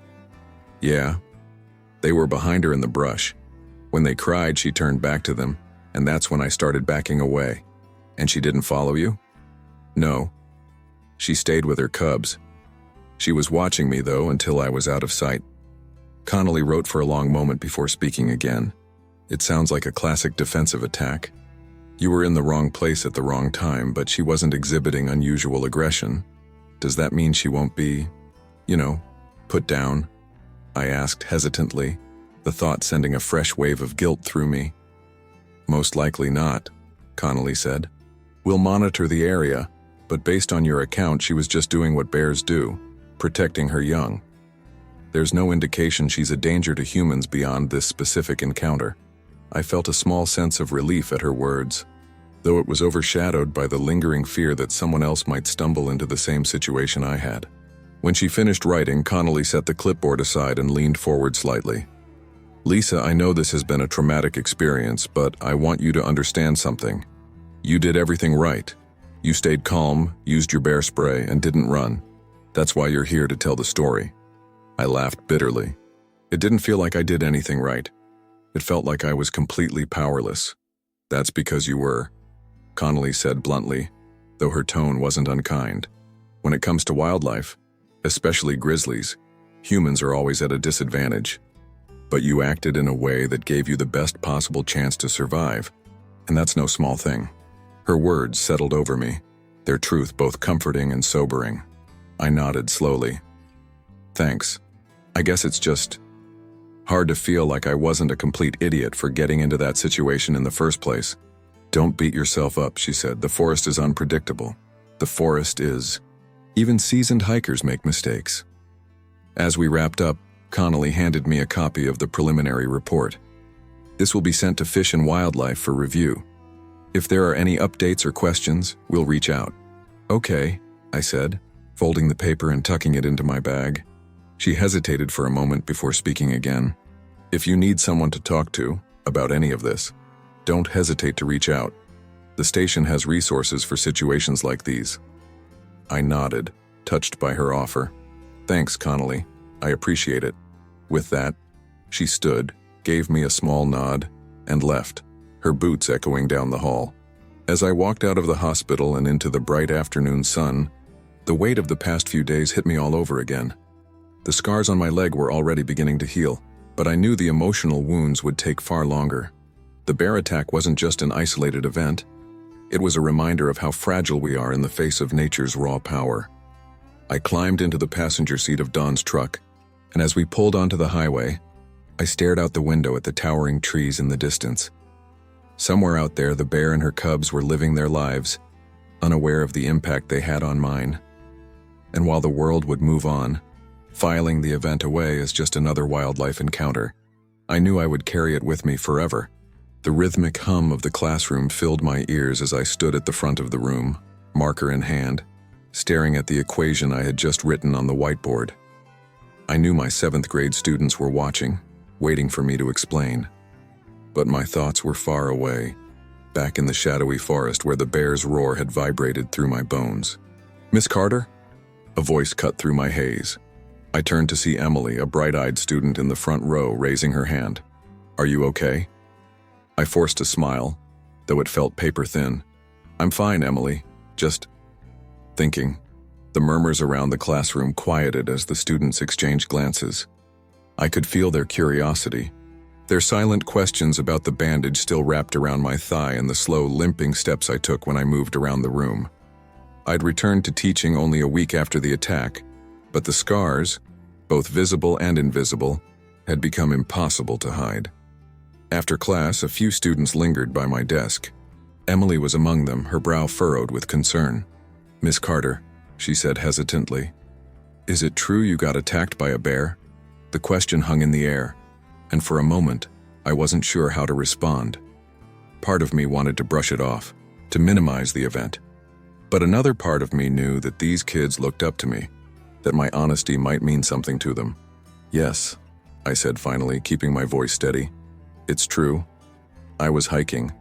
Speaker 1: "Yeah. They were behind her in the brush. When they cried, she turned back to them, and that's when I started backing away. And she didn't follow you? No. She stayed with her cubs. She was watching me, though, until I was out of sight. Connolly wrote for a long moment before speaking again. It sounds like a classic defensive attack. You were in the wrong place at the wrong time, but she wasn't exhibiting unusual aggression. Does that mean she won't be, put down? I asked hesitantly, the thought sending a fresh wave of guilt through me. Most likely not, Connolly said. We'll monitor the area, but based on your account, she was just doing what bears do, protecting her young. There's no indication she's a danger to humans beyond this specific encounter. I felt a small sense of relief at her words, though it was overshadowed by the lingering fear that someone else might stumble into the same situation I had. When she finished writing, Connolly set the clipboard aside and leaned forward slightly. Lisa, I know this has been a traumatic experience, but I want you to understand something. You did everything right. You stayed calm, used your bear spray, and didn't run. That's why you're here to tell the story. I laughed bitterly. It didn't feel like I did anything right. It felt like I was completely powerless. That's because you were, Connolly said bluntly, though her tone wasn't unkind. When it comes to wildlife, especially grizzlies, humans are always at a disadvantage. But you acted in a way that gave you the best possible chance to survive, and that's no small thing. Her words settled over me, their truth both comforting and sobering. I nodded slowly. Thanks. I guess it's just hard to feel like I wasn't a complete idiot for getting into that situation in the first place. Don't beat yourself up, she said. The forest is unpredictable. The forest is. Even seasoned hikers make mistakes. As we wrapped up, Connolly handed me a copy of the preliminary report. This will be sent to Fish and Wildlife for review. If there are any updates or questions, we'll reach out. Okay, I said, folding the paper and tucking it into my bag. She hesitated for a moment before speaking again. If you need someone to talk to about any of this, don't hesitate to reach out. The station has resources for situations like these. I nodded, touched by her offer. Thanks, Connolly. I appreciate it. With that, she stood, gave me a small nod, and left, her boots echoing down the hall. As I walked out of the hospital and into the bright afternoon sun, the weight of the past few days hit me all over again. The scars on my leg were already beginning to heal, but I knew the emotional wounds would take far longer. The bear attack wasn't just an isolated event. It was a reminder of how fragile we are in the face of nature's raw power. I climbed into the passenger seat of Dawn's truck, and as we pulled onto the highway, I stared out the window at the towering trees in the distance. Somewhere out there, the bear and her cubs were living their lives, unaware of the impact they had on mine. And while the world would move on, filing the event away as just another wildlife encounter, I knew I would carry it with me forever. The rhythmic hum of the classroom filled my ears as I stood at the front of the room, marker in hand, staring at the equation I had just written on the whiteboard. I knew my 7th grade students were watching, waiting for me to explain. But my thoughts were far away, back in the shadowy forest where the bear's roar had vibrated through my bones. Miss Carter? A voice cut through my haze. I turned to see Emily, a bright-eyed student in the front row, raising her hand. Are you okay? I forced a smile, though it felt paper-thin. I'm fine, Emily. Just thinking. The murmurs around the classroom quieted as the students exchanged glances. I could feel their curiosity, their silent questions about the bandage still wrapped around my thigh and the slow, limping steps I took when I moved around the room. I'd returned to teaching only a week after the attack, but the scars, both visible and invisible, had become impossible to hide. After class, a few students lingered by my desk. Emily was among them, her brow furrowed with concern. Miss Carter, she said hesitantly, is it true you got attacked by a bear? The question hung in the air, and for a moment, I wasn't sure how to respond. Part of me wanted to brush it off, to minimize the event. But another part of me knew that these kids looked up to me, that my honesty might mean something to them. Yes, I said finally, keeping my voice steady. It's true. I was hiking,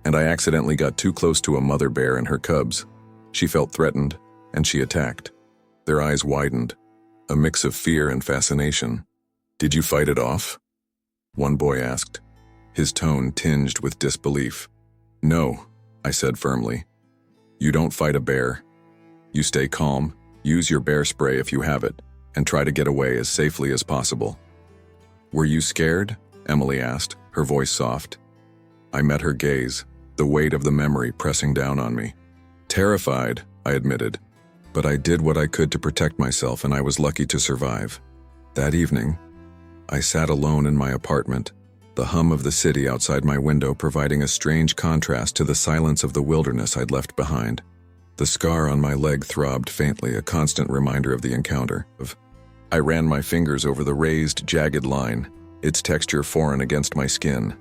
Speaker 1: and I accidentally got too close to a mother bear and her cubs. She felt threatened, and she attacked. Their eyes widened, a mix of fear and fascination. Did you fight it off? One boy asked, his tone tinged with disbelief. "No," I said firmly. "You don't fight a bear. You stay calm, use your bear spray if you have it, and try to get away as safely as possible." "Were you scared?" Emily asked, her voice soft. I met her gaze, the weight of the memory pressing down on me. "Terrified," I admitted, "but I did what I could to protect myself, and I was lucky to survive." That evening, I sat alone in my apartment, the hum of the city outside my window providing a strange contrast to the silence of the wilderness I'd left behind. The scar on my leg throbbed faintly, a constant reminder of the encounter. I ran my fingers over the raised, jagged line, its texture foreign against my skin.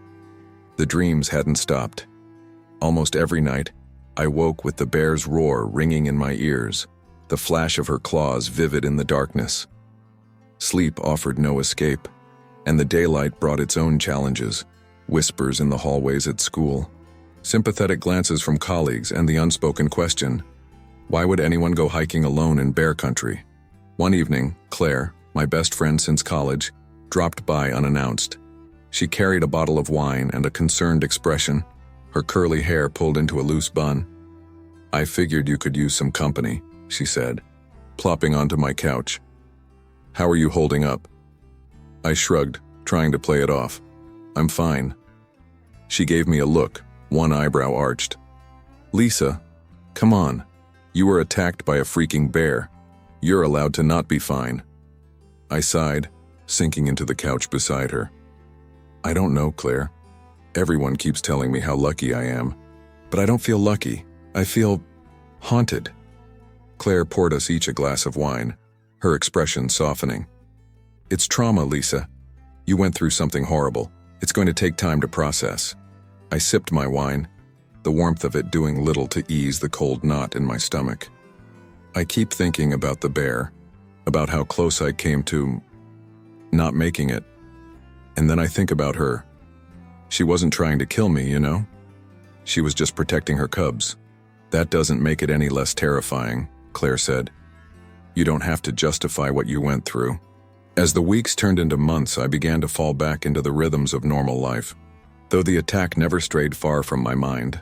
Speaker 1: The dreams hadn't stopped. Almost every night, I woke with the bear's roar ringing in my ears, the flash of her claws vivid in the darkness. Sleep offered no escape, and the daylight brought its own challenges, whispers in the hallways at school, sympathetic glances from colleagues, and the unspoken question, why would anyone go hiking alone in bear country? One evening, Claire, my best friend since college, dropped by unannounced. She carried a bottle of wine and a concerned expression, her curly hair pulled into a loose bun. "I figured you could use some company," she said, plopping onto my couch. "How are you holding up?" I shrugged, trying to play it off. "I'm fine." She gave me a look, one eyebrow arched. "Lisa, come on. You were attacked by a freaking bear. You're allowed to not be fine." I sighed, sinking into the couch beside her. "I don't know, Claire. Everyone keeps telling me how lucky I am, but I don't feel lucky. I feel haunted." Claire poured us each a glass of wine, her expression softening. "It's trauma, Lisa. You went through something horrible. It's going to take time to process." I sipped my wine, the warmth of it doing little to ease the cold knot in my stomach. I keep thinking about the bear, about how close I came to not making it. And then I think about her. She wasn't trying to kill me, you know? She was just protecting her cubs. "That doesn't make it any less terrifying," Claire said. "You don't have to justify what you went through." As the weeks turned into months, I began to fall back into the rhythms of normal life, though the attack never strayed far from my mind.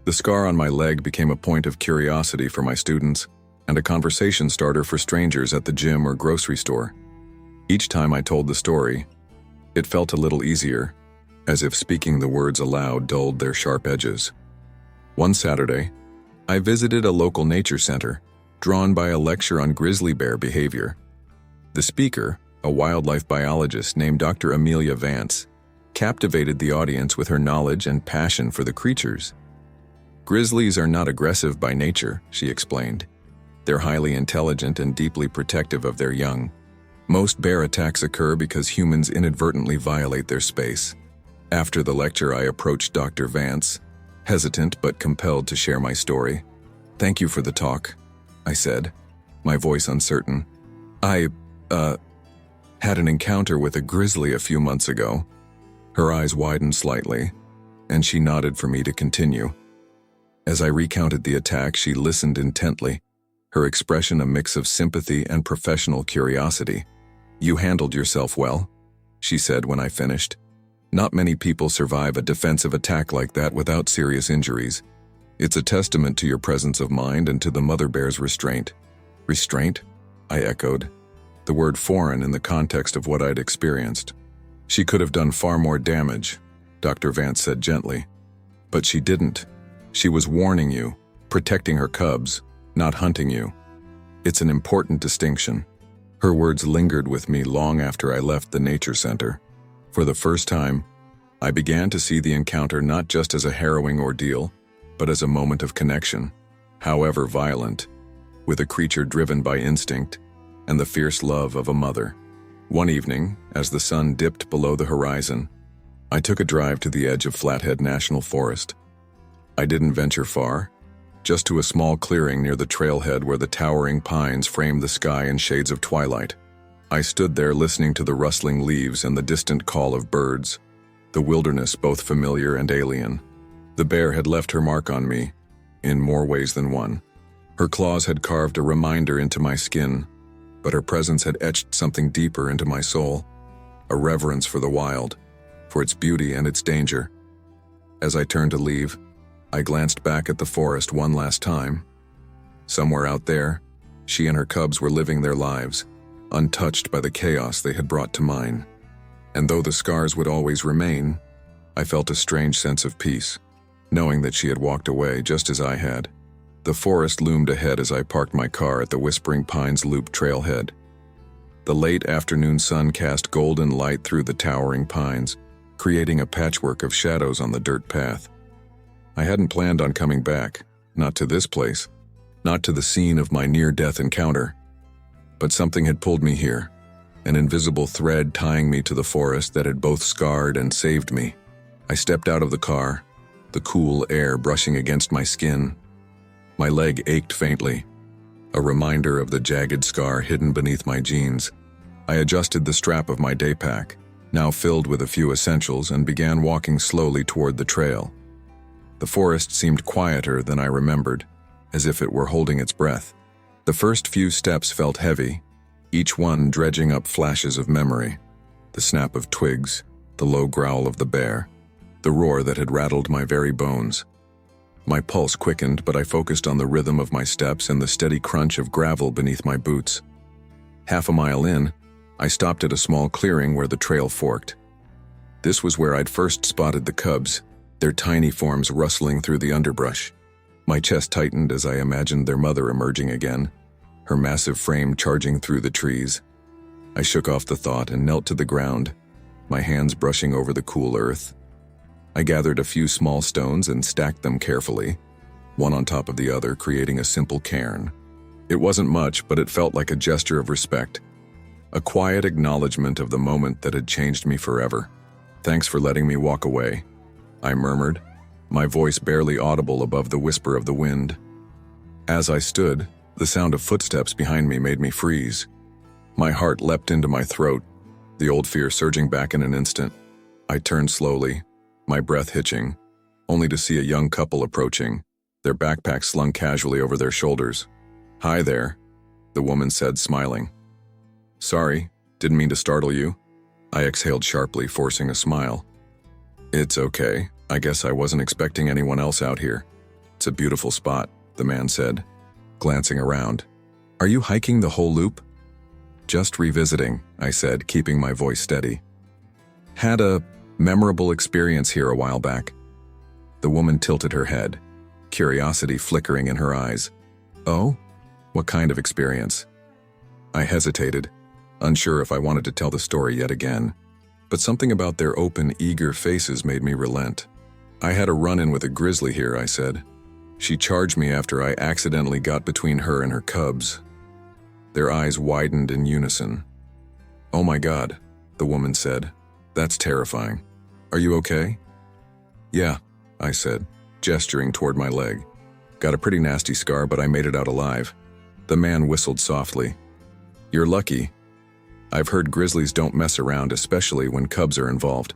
Speaker 1: The scar on my leg became a point of curiosity for my students and a conversation starter for strangers at the gym or grocery store. Each time I told the story, it felt a little easier, as if speaking the words aloud dulled their sharp edges. One Saturday, I visited a local nature center, drawn by a lecture on grizzly bear behavior. The speaker, a wildlife biologist named Dr. Amelia Vance, captivated the audience with her knowledge and passion for the creatures. "Grizzlies are not aggressive by nature," she explained. "They're highly intelligent and deeply protective of their young. Most bear attacks occur because humans inadvertently violate their space." After the lecture, I approached Dr. Vance, hesitant but compelled to share my story. "Thank you for the talk," I said, my voice uncertain. I had an encounter with a grizzly a few months ago." Her eyes widened slightly, and she nodded for me to continue. As I recounted the attack, she listened intently, her expression a mix of sympathy and professional curiosity. "You handled yourself well," she said when I finished. "Not many people survive a defensive attack like that without serious injuries. It's a testament to your presence of mind and to the mother bear's restraint." "Restraint?" I echoed, the word foreign in the context of what I'd experienced. "She could have done far more damage," Dr. Vance said gently. "But she didn't. She was warning you, protecting her cubs, not hunting you. It's an important distinction." Her words lingered with me long after I left the nature center. For the first time, I began to see the encounter not just as a harrowing ordeal, but as a moment of connection, however violent, with a creature driven by instinct and the fierce love of a mother. One evening, as the sun dipped below the horizon, I took a drive to the edge of Flathead National Forest. I didn't venture far, just to a small clearing near the trailhead where the towering pines framed the sky in shades of twilight. I stood there listening to the rustling leaves and the distant call of birds, the wilderness both familiar and alien. The bear had left her mark on me, in more ways than one. Her claws had carved a reminder into my skin, but her presence had etched something deeper into my soul, a reverence for the wild, for its beauty and its danger. As I turned to leave, I glanced back at the forest one last time. Somewhere out there, she and her cubs were living their lives, untouched by the chaos they had brought to mine. And though the scars would always remain, I felt a strange sense of peace, knowing that she had walked away just as I had. The forest loomed ahead as I parked my car at the Whispering Pines Loop trailhead. The late afternoon sun cast golden light through the towering pines, creating a patchwork of shadows on the dirt path. I hadn't planned on coming back, not to this place, not to the scene of my near-death encounter. But something had pulled me here, an invisible thread tying me to the forest that had both scarred and saved me. I stepped out of the car, the cool air brushing against my skin. My leg ached faintly, a reminder of the jagged scar hidden beneath my jeans. I adjusted the strap of my day pack, now filled with a few essentials, and began walking slowly toward the trail. The forest seemed quieter than I remembered, as if it were holding its breath. The first few steps felt heavy, each one dredging up flashes of memory. The snap of twigs, the low growl of the bear, the roar that had rattled my very bones. My pulse quickened, but I focused on the rhythm of my steps and the steady crunch of gravel beneath my boots. Half a mile in, I stopped at a small clearing where the trail forked. This was where I'd first spotted the cubs, their tiny forms rustling through the underbrush. My chest tightened as I imagined their mother emerging again, her massive frame charging through the trees. I shook off the thought and knelt to the ground, my hands brushing over the cool earth. I gathered a few small stones and stacked them carefully, one on top of the other, creating a simple cairn. It wasn't much, but it felt like a gesture of respect, a quiet acknowledgement of the moment that had changed me forever. "Thanks for letting me walk away," I murmured, my voice barely audible above the whisper of the wind. As I stood, the sound of footsteps behind me made me freeze. My heart leapt into my throat, the old fear surging back in an instant. I turned slowly, my breath hitching, only to see a young couple approaching, their backpacks slung casually over their shoulders. "Hi there," the woman said, smiling. "Sorry, didn't mean to startle you." I exhaled sharply, forcing a smile. "It's okay. I guess I wasn't expecting anyone else out here. It's a beautiful spot," the man said, glancing around. "Are you hiking the whole loop?" "Just revisiting," I said, keeping my voice steady. "Had a memorable experience here a while back." The woman tilted her head, curiosity flickering in her eyes. "Oh? What kind of experience?" I hesitated, unsure if I wanted to tell the story yet again, but something about their open, eager faces made me relent. "I had a run-in with a grizzly here," I said. "She charged me after I accidentally got between her and her cubs." Their eyes widened in unison. "Oh my God," the woman said. "That's terrifying. Are you okay?" "Yeah," I said, gesturing toward my leg. "Got a pretty nasty scar, but I made it out alive." The man whistled softly. "You're lucky. I've heard grizzlies don't mess around, especially when cubs are involved."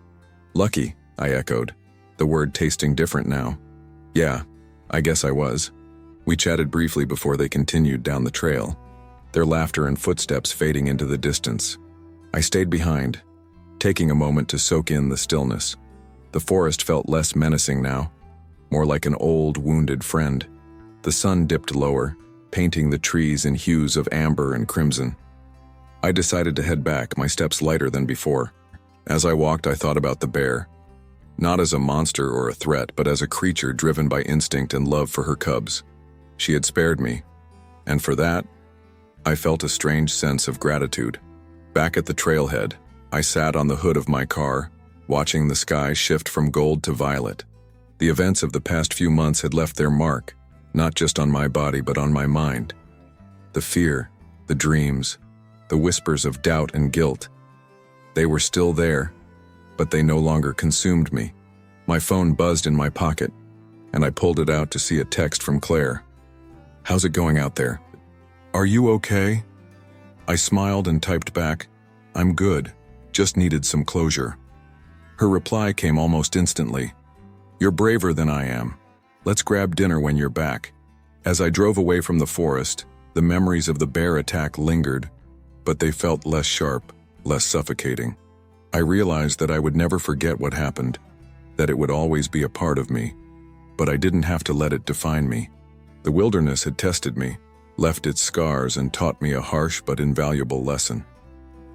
Speaker 1: "Lucky," I echoed, the word tasting different now. "Yeah, I guess I was." We chatted briefly before they continued down the trail, their laughter and footsteps fading into the distance. I stayed behind, taking a moment to soak in the stillness. The forest felt less menacing now, more like an old, wounded friend. The sun dipped lower, painting the trees in hues of amber and crimson. I decided to head back, my steps lighter than before. As I walked, I thought about the bear, not as a monster or a threat, but as a creature driven by instinct and love for her cubs. She had spared me, and for that, I felt a strange sense of gratitude. Back at the trailhead, I sat on the hood of my car, watching the sky shift from gold to violet. The events of the past few months had left their mark, not just on my body but on my mind. The fear, the dreams, the whispers of doubt and guilt. They were still there, but they no longer consumed me. My phone buzzed in my pocket, and I pulled it out to see a text from Claire. "How's it going out there? Are you okay?" I smiled and typed back, "I'm good, just needed some closure." Her reply came almost instantly. "You're braver than I am. Let's grab dinner when you're back." As I drove away from the forest, the memories of the bear attack lingered, but they felt less sharp, less suffocating. I realized that I would never forget what happened, that it would always be a part of me, but I didn't have to let it define me. The wilderness had tested me, left its scars, and taught me a harsh but invaluable lesson: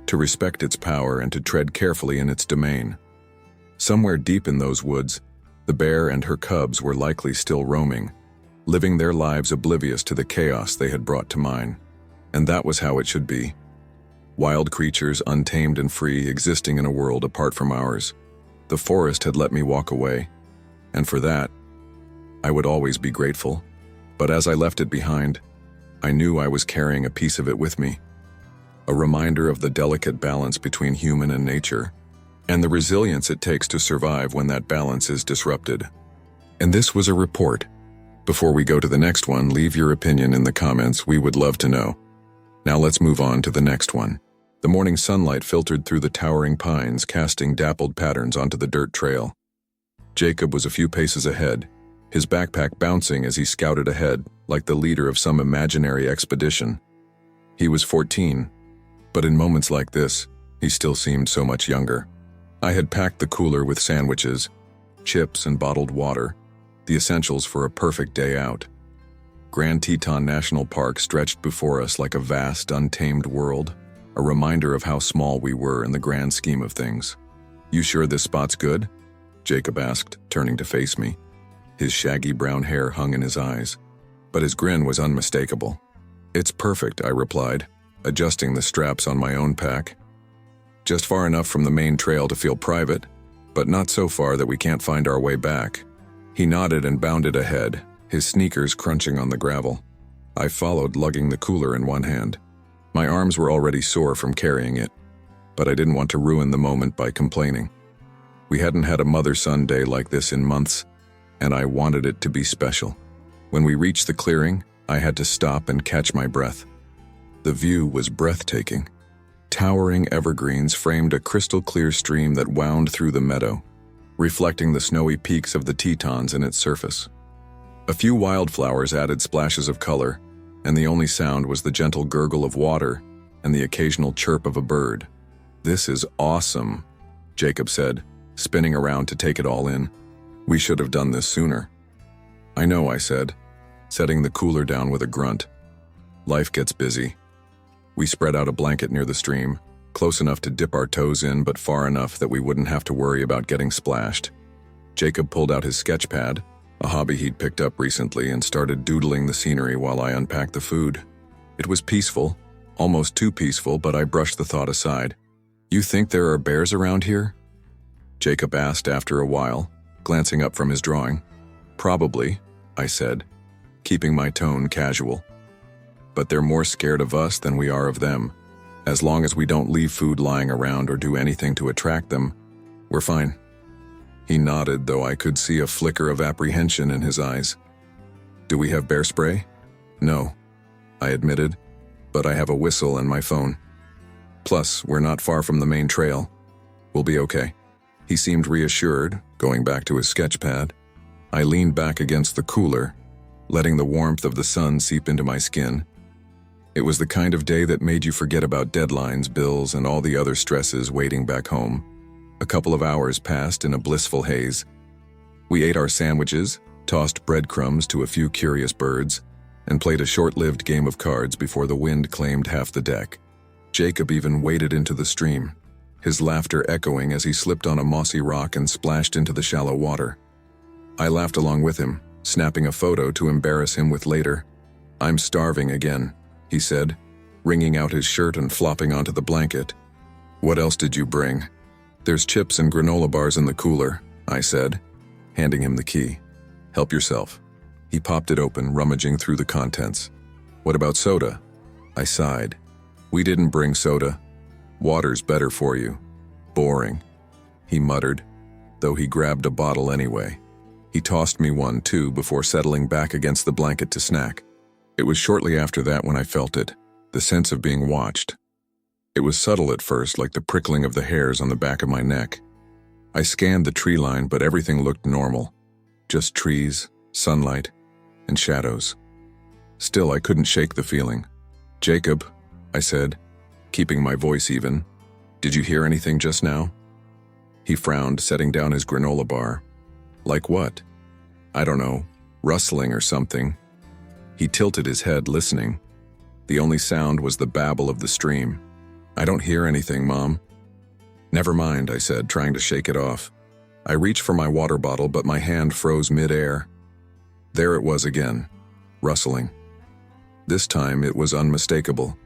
Speaker 1: to respect its power and to tread carefully in its domain. Somewhere deep in those woods, the bear and her cubs were likely still roaming, living their lives oblivious to the chaos they had brought to mine. And that was how it should be. Wild creatures, untamed and free, existing in a world apart from ours. The forest had let me walk away, and for that, I would always be grateful. But as I left it behind, I knew I was carrying a piece of it with me. A reminder of the delicate balance between human and nature, and the resilience it takes to survive when that balance is disrupted. And this was a report. Before we go to the next one, leave your opinion in the comments. We would love to know. Now let's move on to the next one. The morning sunlight filtered through the towering pines, casting dappled patterns onto the dirt trail. Jacob was a few paces ahead, his backpack bouncing as he scouted ahead, like the leader of some imaginary expedition. He was 14, but in moments like this, he still seemed so much younger. I had packed the cooler with sandwiches, chips, and bottled water, the essentials for a perfect day out. Grand Teton National Park stretched before us like a vast, untamed world, a reminder of how small we were in the grand scheme of things. "You sure this spot's good?" Jacob asked, turning to face me. His shaggy brown hair hung in his eyes, but his grin was unmistakable. "It's perfect," I replied, adjusting the straps on my own pack. "Just far enough from the main trail to feel private, but not so far that we can't find our way back." He nodded and bounded ahead, his sneakers crunching on the gravel. I followed, lugging the cooler in one hand. My arms were already sore from carrying it, but I didn't want to ruin the moment by complaining. We hadn't had a mother-son day like this in months, and I wanted it to be special. When we reached the clearing, I had to stop and catch my breath. The view was breathtaking. Towering evergreens framed a crystal-clear stream that wound through the meadow, reflecting the snowy peaks of the Tetons in its surface. A few wildflowers added splashes of color, and the only sound was the gentle gurgle of water and the occasional chirp of a bird. "This is awesome," Jacob said, spinning around to take it all in. "We should have done this sooner." "I know," I said, setting the cooler down with a grunt. "Life gets busy." We spread out a blanket near the stream, close enough to dip our toes in but far enough that we wouldn't have to worry about getting splashed. Jacob pulled out his sketch pad, a hobby he'd picked up recently, and started doodling the scenery while I unpacked the food. It was peaceful, almost too peaceful, but I brushed the thought aside. "You think there are bears around here?" Jacob asked after a while, glancing up from his drawing. "Probably," I said, keeping my tone casual. "But they're more scared of us than we are of them. As long as we don't leave food lying around or do anything to attract them, we're fine." He nodded, though I could see a flicker of apprehension in his eyes. "Do we have bear spray?" "No," I admitted, "but I have a whistle and my phone. Plus, we're not far from the main trail. We'll be okay." He seemed reassured, going back to his sketch pad. I leaned back against the cooler, letting the warmth of the sun seep into my skin. It was the kind of day that made you forget about deadlines, bills, and all the other stresses waiting back home. A couple of hours passed in a blissful haze. We ate our sandwiches, tossed breadcrumbs to a few curious birds, and played a short-lived game of cards before the wind claimed half the deck. Jacob even waded into the stream, his laughter echoing as he slipped on a mossy rock and splashed into the shallow water. I laughed along with him, snapping a photo to embarrass him with later. "I'm starving again," he said, wringing out his shirt and flopping onto the blanket. "What else did you bring?" "There's chips and granola bars in the cooler," I said, handing him the key. "Help yourself." He popped it open, rummaging through the contents. "What about soda?" I sighed. "We didn't bring soda. Water's better for you." "Boring," he muttered, though he grabbed a bottle anyway. He tossed me one too before settling back against the blanket to snack. It was shortly after that when I felt it, the sense of being watched. It was subtle at first, like the prickling of the hairs on the back of my neck. I scanned the tree line, but everything looked normal. Just trees, sunlight, and shadows. Still, I couldn't shake the feeling. "Jacob," I said, keeping my voice even, "did you hear anything just now?" He frowned, setting down his granola bar. Like what? I don't know, rustling or something. He tilted his head, listening. The only sound was the babble of the stream. I don't hear anything, Mom. Never mind, I said, trying to shake it off. I reached for my water bottle, but my hand froze mid-air. There it was again, rustling. This time it was unmistakable.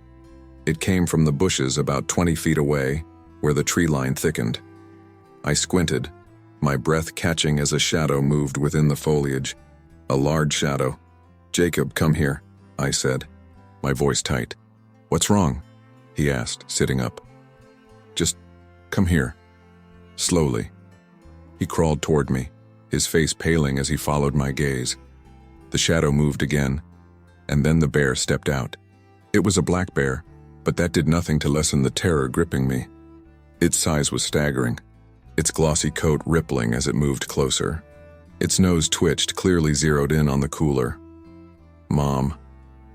Speaker 1: It came from the bushes about 20 feet away, where the tree line thickened. I squinted, my breath catching as a shadow moved within the foliage. A large shadow. Jacob, come here, I said, my voice tight. What's wrong? He asked, sitting up. Just come here. Slowly. He crawled toward me, his face paling as he followed my gaze. The shadow moved again, and then the bear stepped out. It was a black bear, but that did nothing to lessen the terror gripping me. Its size was staggering, its glossy coat rippling as it moved closer. Its nose twitched, clearly zeroed in on the cooler. Mom,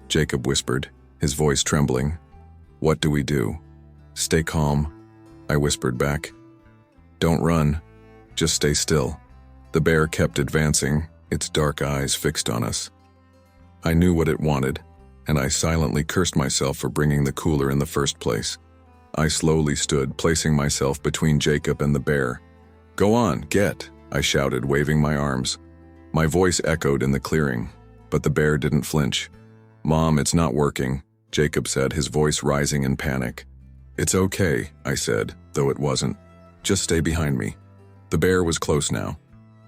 Speaker 1: Jacob whispered, his voice trembling. What do we do? Stay calm, I whispered back. Don't run, just stay still. The bear kept advancing, its dark eyes fixed on us. I knew what it wanted, and I silently cursed myself for bringing the cooler in the first place. I slowly stood, placing myself between Jacob and the bear. Go on, get, I shouted, waving my arms. My voice echoed in the clearing, but the bear didn't flinch. Mom, it's not working, Jacob said, his voice rising in panic. It's okay, I said, though it wasn't. Just stay behind me. The bear was close now,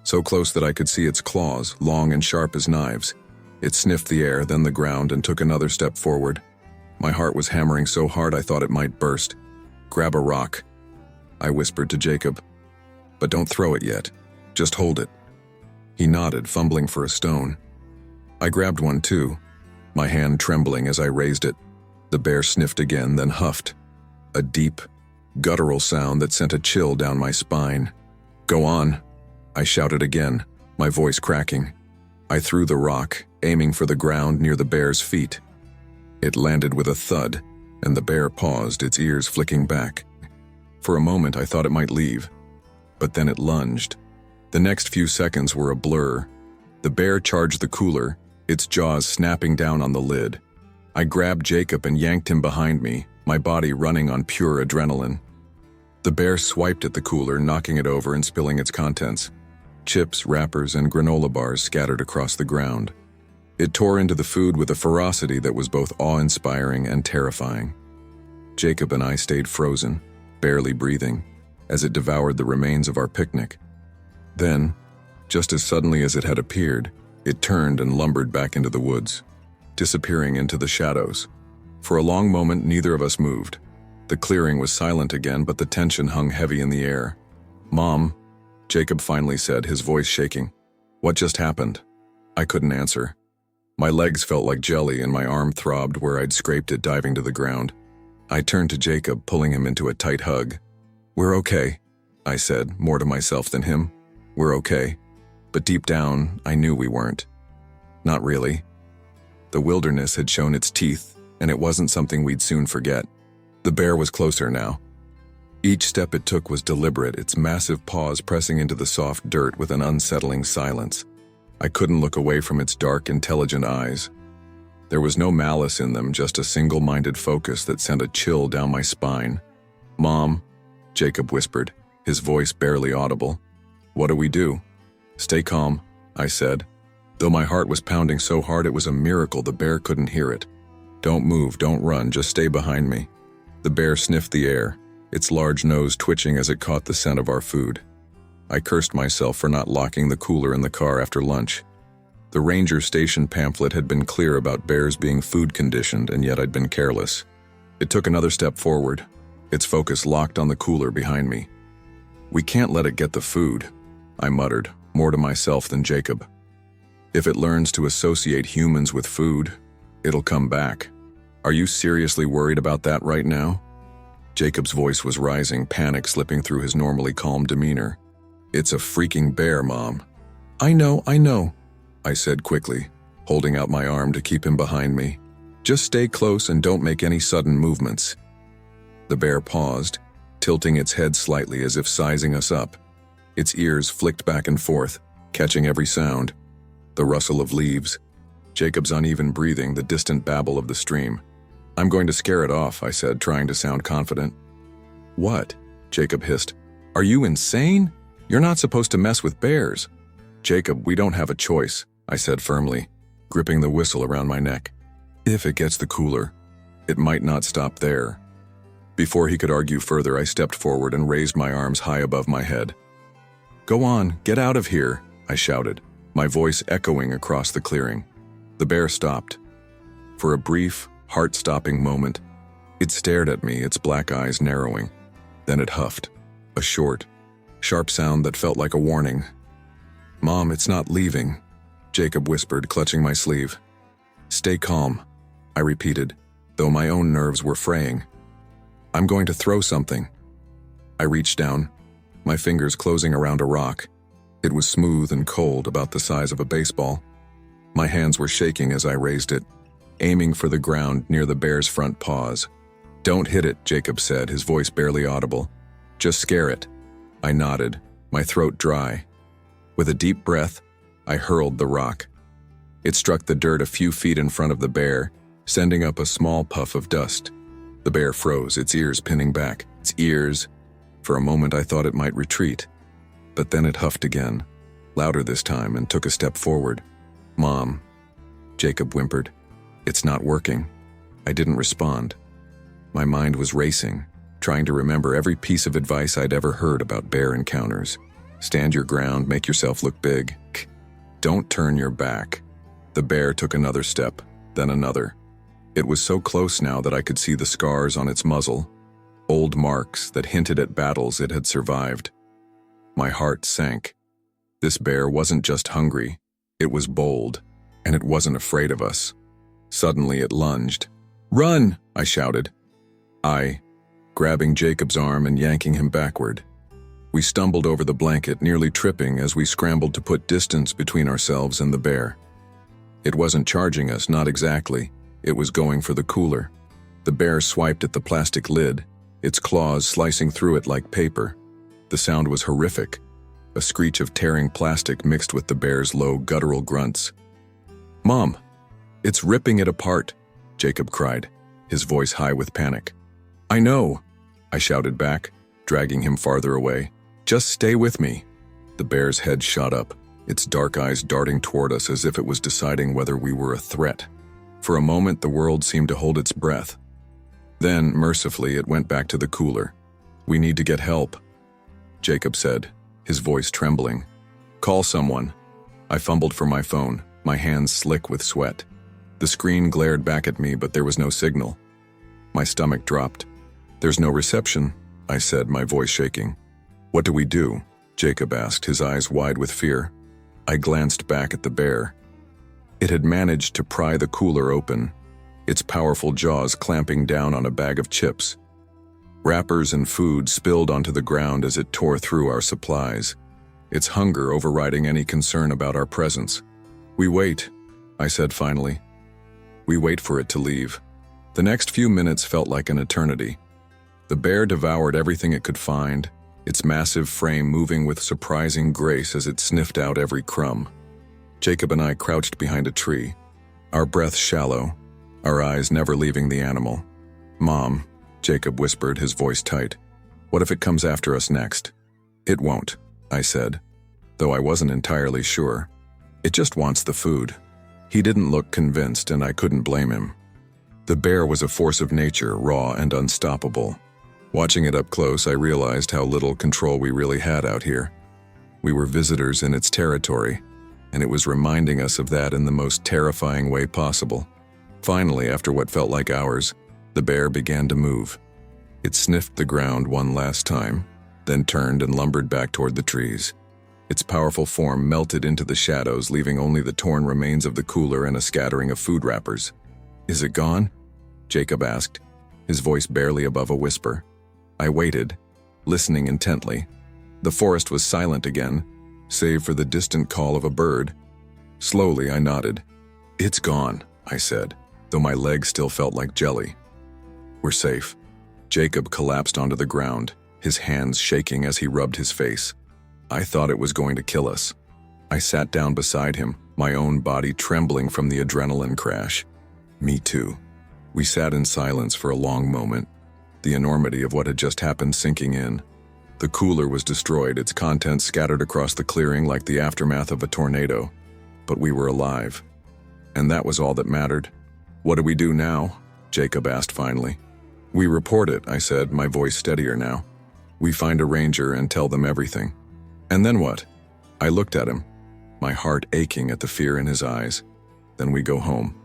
Speaker 1: so close that I could see its claws, long and sharp as knives. It sniffed the air, then the ground, and took another step forward. My heart was hammering so hard I thought it might burst. Grab a rock, I whispered to Jacob. But don't throw it yet. Just hold it. He nodded, fumbling for a stone. I grabbed one too, my hand trembling as I raised it. The bear sniffed again, then huffed. A deep, guttural sound that sent a chill down my spine. Go on, I shouted again, my voice cracking. I threw the rock, aiming for the ground near the bear's feet. It landed with a thud, and the bear paused, its ears flicking back. For a moment I thought it might leave, but then it lunged. The next few seconds were a blur. The bear charged the cooler, its jaws snapping down on the lid. I grabbed Jacob and yanked him behind me, my body running on pure adrenaline. The bear swiped at the cooler, knocking it over and spilling its contents. Chips, wrappers, and granola bars scattered across the ground. It tore into the food with a ferocity that was both awe-inspiring and terrifying. Jacob and I stayed frozen, barely breathing, as it devoured the remains of our picnic. Then, just as suddenly as it had appeared, it turned and lumbered back into the woods, disappearing into the shadows. For a long moment, neither of us moved. The clearing was silent again, but the tension hung heavy in the air. Mom, Jacob finally said, his voice shaking. What just happened? I couldn't answer. My legs felt like jelly and my arm throbbed where I'd scraped it diving to the ground. I turned to Jacob, pulling him into a tight hug. We're okay, I said, more to myself than him. We're okay. But deep down, I knew we weren't. Not really. The wilderness had shown its teeth, and it wasn't something we'd soon forget. The bear was closer now. Each step it took was deliberate, its massive paws pressing into the soft dirt with an unsettling silence. I couldn't look away from its dark, intelligent eyes. There was no malice in them, just a single-minded focus that sent a chill down my spine. Mom, Jacob whispered, his voice barely audible. What do we do? Stay calm, I said. Though my heart was pounding so hard it was a miracle the bear couldn't hear it. Don't move, don't run, just stay behind me. The bear sniffed the air, its large nose twitching as it caught the scent of our food. I cursed myself for not locking the cooler in the car after lunch. The ranger station pamphlet had been clear about bears being food conditioned, and yet I'd been careless. It took another step forward, its focus locked on the cooler behind me. We can't let it get the food, I muttered, more to myself than Jacob. If it learns to associate humans with food, it'll come back. Are you seriously worried about that right now? Jacob's voice was rising, panic slipping through his normally calm demeanor. It's a freaking bear, Mom. I know, I said quickly, holding out my arm to keep him behind me. Just stay close and don't make any sudden movements. The bear paused, tilting its head slightly as if sizing us up. Its ears flicked back and forth, catching every sound. The rustle of leaves, Jacob's uneven breathing, the distant babble of the stream. "I'm going to scare it off," I said, trying to sound confident. "What?" Jacob hissed. "Are you insane? You're not supposed to mess with bears." "Jacob, we don't have a choice," I said firmly, gripping the whistle around my neck. "If it gets the cooler, it might not stop there." Before he could argue further, I stepped forward and raised my arms high above my head. "Go on, get out of here," I shouted, my voice echoing across the clearing. The bear stopped. For a brief, heart-stopping moment, it stared at me, its black eyes narrowing. Then it huffed, a short, sharp sound that felt like a warning. "Mom, it's not leaving," Jacob whispered, clutching my sleeve. "Stay calm," I repeated, though my own nerves were fraying. "I'm going to throw something." I reached down, my fingers closing around a rock. It was smooth and cold, about the size of a baseball. My hands were shaking as I raised it, aiming for the ground near the bear's front paws. "Don't hit it," Jacob said, his voice barely audible. "Just scare it." I nodded, my throat dry. With a deep breath, I hurled the rock. It struck the dirt a few feet in front of the bear, sending up a small puff of dust. The bear froze, its ears pinning back. Its ears. For a moment I thought it might retreat. But then it huffed again, louder this time, and took a step forward. "Mom," Jacob whimpered. "It's not working." I didn't respond. My mind was racing, trying to remember every piece of advice I'd ever heard about bear encounters. Stand your ground, make yourself look big. Don't turn your back. The bear took another step, then another. It was so close now that I could see the scars on its muzzle, old marks that hinted at battles it had survived. My heart sank. This bear wasn't just hungry, it was bold, and it wasn't afraid of us. Suddenly it lunged. "Run!" I shouted. Grabbing Jacob's arm and yanking him backward. We stumbled over the blanket, nearly tripping as we scrambled to put distance between ourselves and the bear. It wasn't charging us, not exactly. It was going for the cooler. The bear swiped at the plastic lid, its claws slicing through it like paper. The sound was horrific, a screech of tearing plastic mixed with the bear's low, guttural grunts. "Mom, it's ripping it apart," Jacob cried, his voice high with panic. "I know," I shouted back, dragging him farther away. "Just stay with me." The bear's head shot up, its dark eyes darting toward us as if it was deciding whether we were a threat. For a moment, the world seemed to hold its breath. Then, mercifully, it went back to the cooler. "We need to get help," Jacob said, his voice trembling. "Call someone." I fumbled for my phone, my hands slick with sweat. The screen glared back at me, but there was no signal. My stomach dropped. "There's no reception," I said, my voice shaking. "What do we do?" Jacob asked, his eyes wide with fear. I glanced back at the bear. It had managed to pry the cooler open, its powerful jaws clamping down on a bag of chips. Wrappers and food spilled onto the ground as it tore through our supplies, its hunger overriding any concern about our presence. "We wait," I said finally. "We wait for it to leave." The next few minutes felt like an eternity. The bear devoured everything it could find, its massive frame moving with surprising grace as it sniffed out every crumb. Jacob and I crouched behind a tree, our breath shallow, our eyes never leaving the animal. "Mom," Jacob whispered, his voice tight. "What if it comes after us next?" "It won't," I said, though I wasn't entirely sure. "It just wants the food." He didn't look convinced, and I couldn't blame him. The bear was a force of nature, raw and unstoppable. Watching it up close, I realized how little control we really had out here. We were visitors in its territory, and it was reminding us of that in the most terrifying way possible. Finally, after what felt like hours, the bear began to move. It sniffed the ground one last time, then turned and lumbered back toward the trees. Its powerful form melted into the shadows, leaving only the torn remains of the cooler and a scattering of food wrappers. "Is it gone?" Jacob asked, his voice barely above a whisper. I waited, listening intently. The forest was silent again, save for the distant call of a bird. Slowly, I nodded. "It's gone," I said, though my legs still felt like jelly. "We're safe." Jacob collapsed onto the ground, his hands shaking as he rubbed his face. I thought it was going to kill us. I sat down beside him, my own body trembling from the adrenaline crash. Me too. We sat in silence for a long moment, the enormity of what had just happened sinking in. The cooler was destroyed, its contents scattered across the clearing like the aftermath of a tornado. But we were alive. And that was all that mattered. "What do we do now?" Jacob asked finally. "We report it," I said, my voice steadier now. "We find a ranger and tell them everything." "And then what?" I looked at him, my heart aching at the fear in his eyes. "Then we go home,"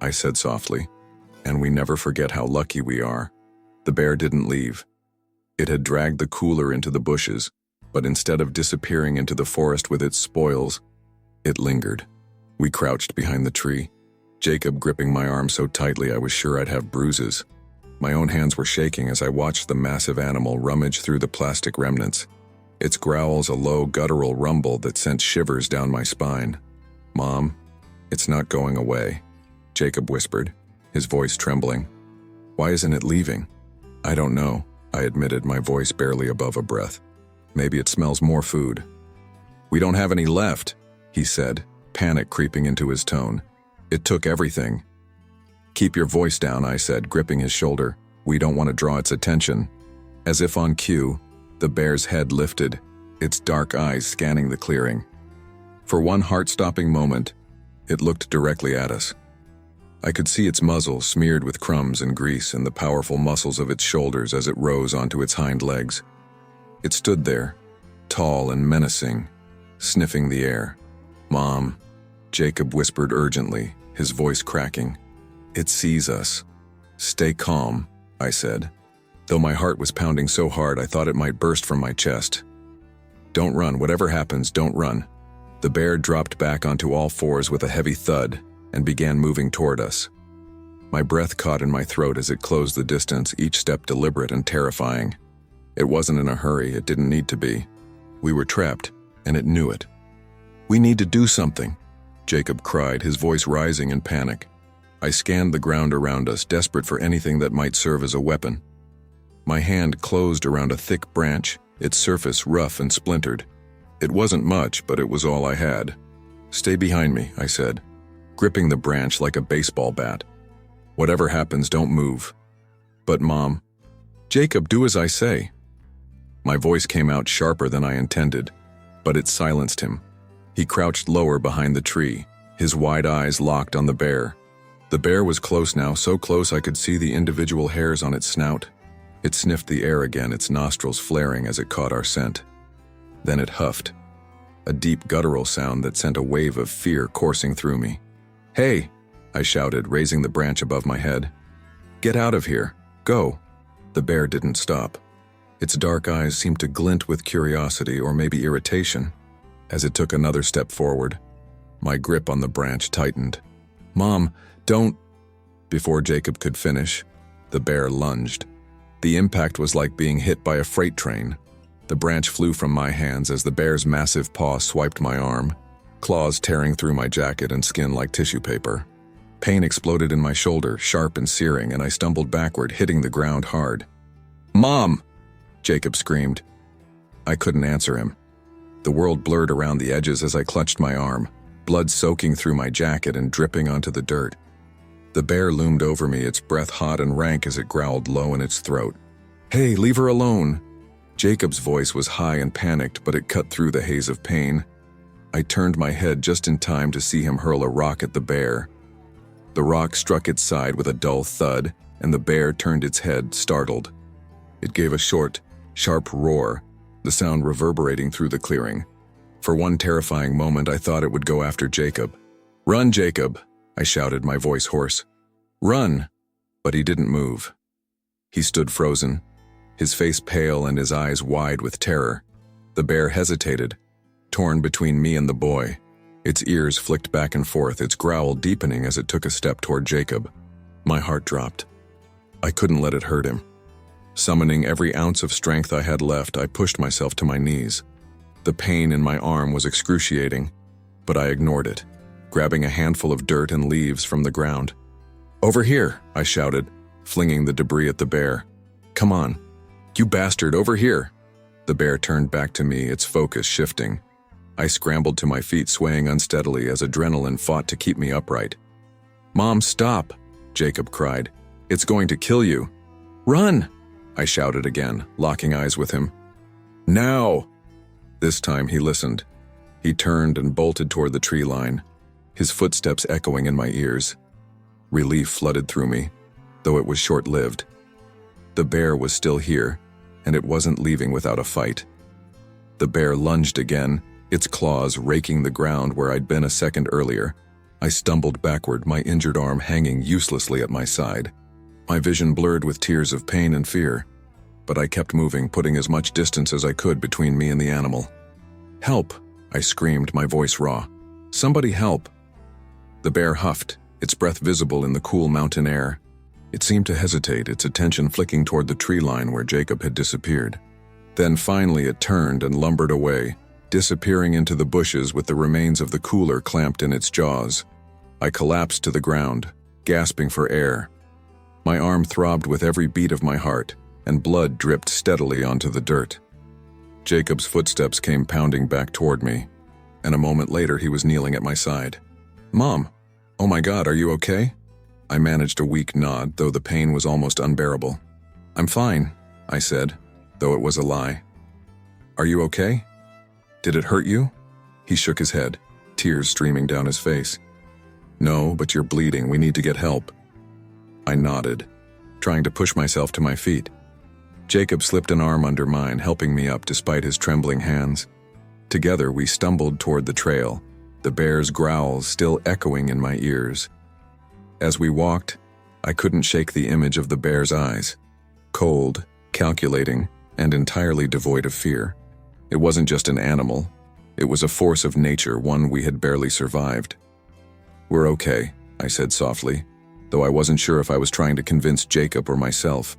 Speaker 1: I said softly. "And we never forget how lucky we are." The bear didn't leave. It had dragged the cooler into the bushes, but instead of disappearing into the forest with its spoils, it lingered. We crouched behind the tree, Jacob gripping my arm so tightly I was sure I'd have bruises. My own hands were shaking as I watched the massive animal rummage through the plastic remnants, its growls a low guttural rumble that sent shivers down my spine. "Mom, it's not going away," Jacob whispered, his voice trembling. "Why isn't it leaving?" "I don't know," I admitted, my voice barely above a breath. "Maybe it smells more food." "We don't have any left," he said, panic creeping into his tone. "It took everything." "Keep your voice down," I said, gripping his shoulder. "We don't want to draw its attention." As if on cue, the bear's head lifted, its dark eyes scanning the clearing. For one heart-stopping moment, it looked directly at us. I could see its muzzle smeared with crumbs and grease and the powerful muscles of its shoulders as it rose onto its hind legs. It stood there, tall and menacing, sniffing the air. "Mom," Jacob whispered urgently, his voice cracking. "It sees us." "Stay calm," I said, though my heart was pounding so hard I thought it might burst from my chest. "Don't run, whatever happens, don't run." The bear dropped back onto all fours with a heavy thud and began moving toward us. My breath caught in my throat as it closed the distance, each step deliberate and terrifying. It wasn't in a hurry, it didn't need to be. We were trapped, and it knew it. "We need to do something," Jacob cried, his voice rising in panic. I scanned the ground around us, desperate for anything that might serve as a weapon. My hand closed around a thick branch, its surface rough and splintered. It wasn't much, but it was all I had. "Stay behind me," I said, gripping the branch like a baseball bat. "Whatever happens, don't move." "But Mom..." "Jacob, do as I say." My voice came out sharper than I intended, but it silenced him. He crouched lower behind the tree, his wide eyes locked on the bear. The bear was close now, so close I could see the individual hairs on its snout. It sniffed the air again, its nostrils flaring as it caught our scent. Then it huffed, a deep guttural sound that sent a wave of fear coursing through me. "Hey!" I shouted, raising the branch above my head. "Get out of here! Go!" The bear didn't stop. Its dark eyes seemed to glint with curiosity or maybe irritation as it took another step forward. My grip on the branch tightened. "Mom, don't..." Before Jacob could finish, the bear lunged. The impact was like being hit by a freight train. The branch flew from my hands as the bear's massive paw swiped my arm, claws tearing through my jacket and skin like tissue paper. Pain exploded in my shoulder, sharp and searing, and I stumbled backward, hitting the ground hard. "Mom!" Jacob screamed. I couldn't answer him. The world blurred around the edges as I clutched my arm, blood soaking through my jacket and dripping onto the dirt. The bear loomed over me, its breath hot and rank as it growled low in its throat. "Hey, leave her alone!" Jacob's voice was high and panicked, but it cut through the haze of pain. I turned my head just in time to see him hurl a rock at the bear. The rock struck its side with a dull thud, and the bear turned its head, startled. It gave a short, sharp roar, the sound reverberating through the clearing. For one terrifying moment, I thought it would go after Jacob. "Run, Jacob!" I shouted, my voice hoarse. "Run!" But he didn't move. He stood frozen, his face pale and his eyes wide with terror. The bear hesitated, torn between me and the boy. Its ears flicked back and forth, its growl deepening as it took a step toward Jacob. My heart dropped. I couldn't let it hurt him. Summoning every ounce of strength I had left, I pushed myself to my knees. The pain in my arm was excruciating, but I ignored it, grabbing a handful of dirt and leaves from the ground. "Over here!" I shouted, flinging the debris at the bear. "Come on." "You bastard, over here!" The bear turned back to me, its focus shifting. I scrambled to my feet, swaying unsteadily as adrenaline fought to keep me upright. "Mom, stop!" Jacob cried. "It's going to kill you." "Run!" I shouted again, locking eyes with him. "Now!" This time he listened. He turned and bolted toward the tree line, his footsteps echoing in my ears. Relief flooded through me, though it was short-lived. The bear was still here, and it wasn't leaving without a fight. The bear lunged again, its claws raking the ground where I'd been a second earlier. I stumbled backward, my injured arm hanging uselessly at my side. My vision blurred with tears of pain and fear, but I kept moving, putting as much distance as I could between me and the animal. "Help!" I screamed, my voice raw. "Somebody help!" The bear huffed, its breath visible in the cool mountain air. It seemed to hesitate, its attention flicking toward the tree line where Jacob had disappeared. Then finally it turned and lumbered away, disappearing into the bushes with the remains of the cooler clamped in its jaws. I collapsed to the ground, gasping for air. My arm throbbed with every beat of my heart, and blood dripped steadily onto the dirt. Jacob's footsteps came pounding back toward me, and a moment later he was kneeling at my side. "Mom, oh my God, are you okay?" I managed a weak nod, though the pain was almost unbearable. "I'm fine," I said, though it was a lie. "Are you okay? Did it hurt you?" He shook his head, tears streaming down his face. "No, but you're bleeding. We need to get help." I nodded, trying to push myself to my feet. Jacob slipped an arm under mine, helping me up despite his trembling hands. Together we stumbled toward the trail, the bear's growls still echoing in my ears. As we walked, I couldn't shake the image of the bear's eyes, cold, calculating, and entirely devoid of fear. It wasn't just an animal, it was a force of nature, one we had barely survived. "We're okay," I said softly, though I wasn't sure if I was trying to convince Jacob or myself.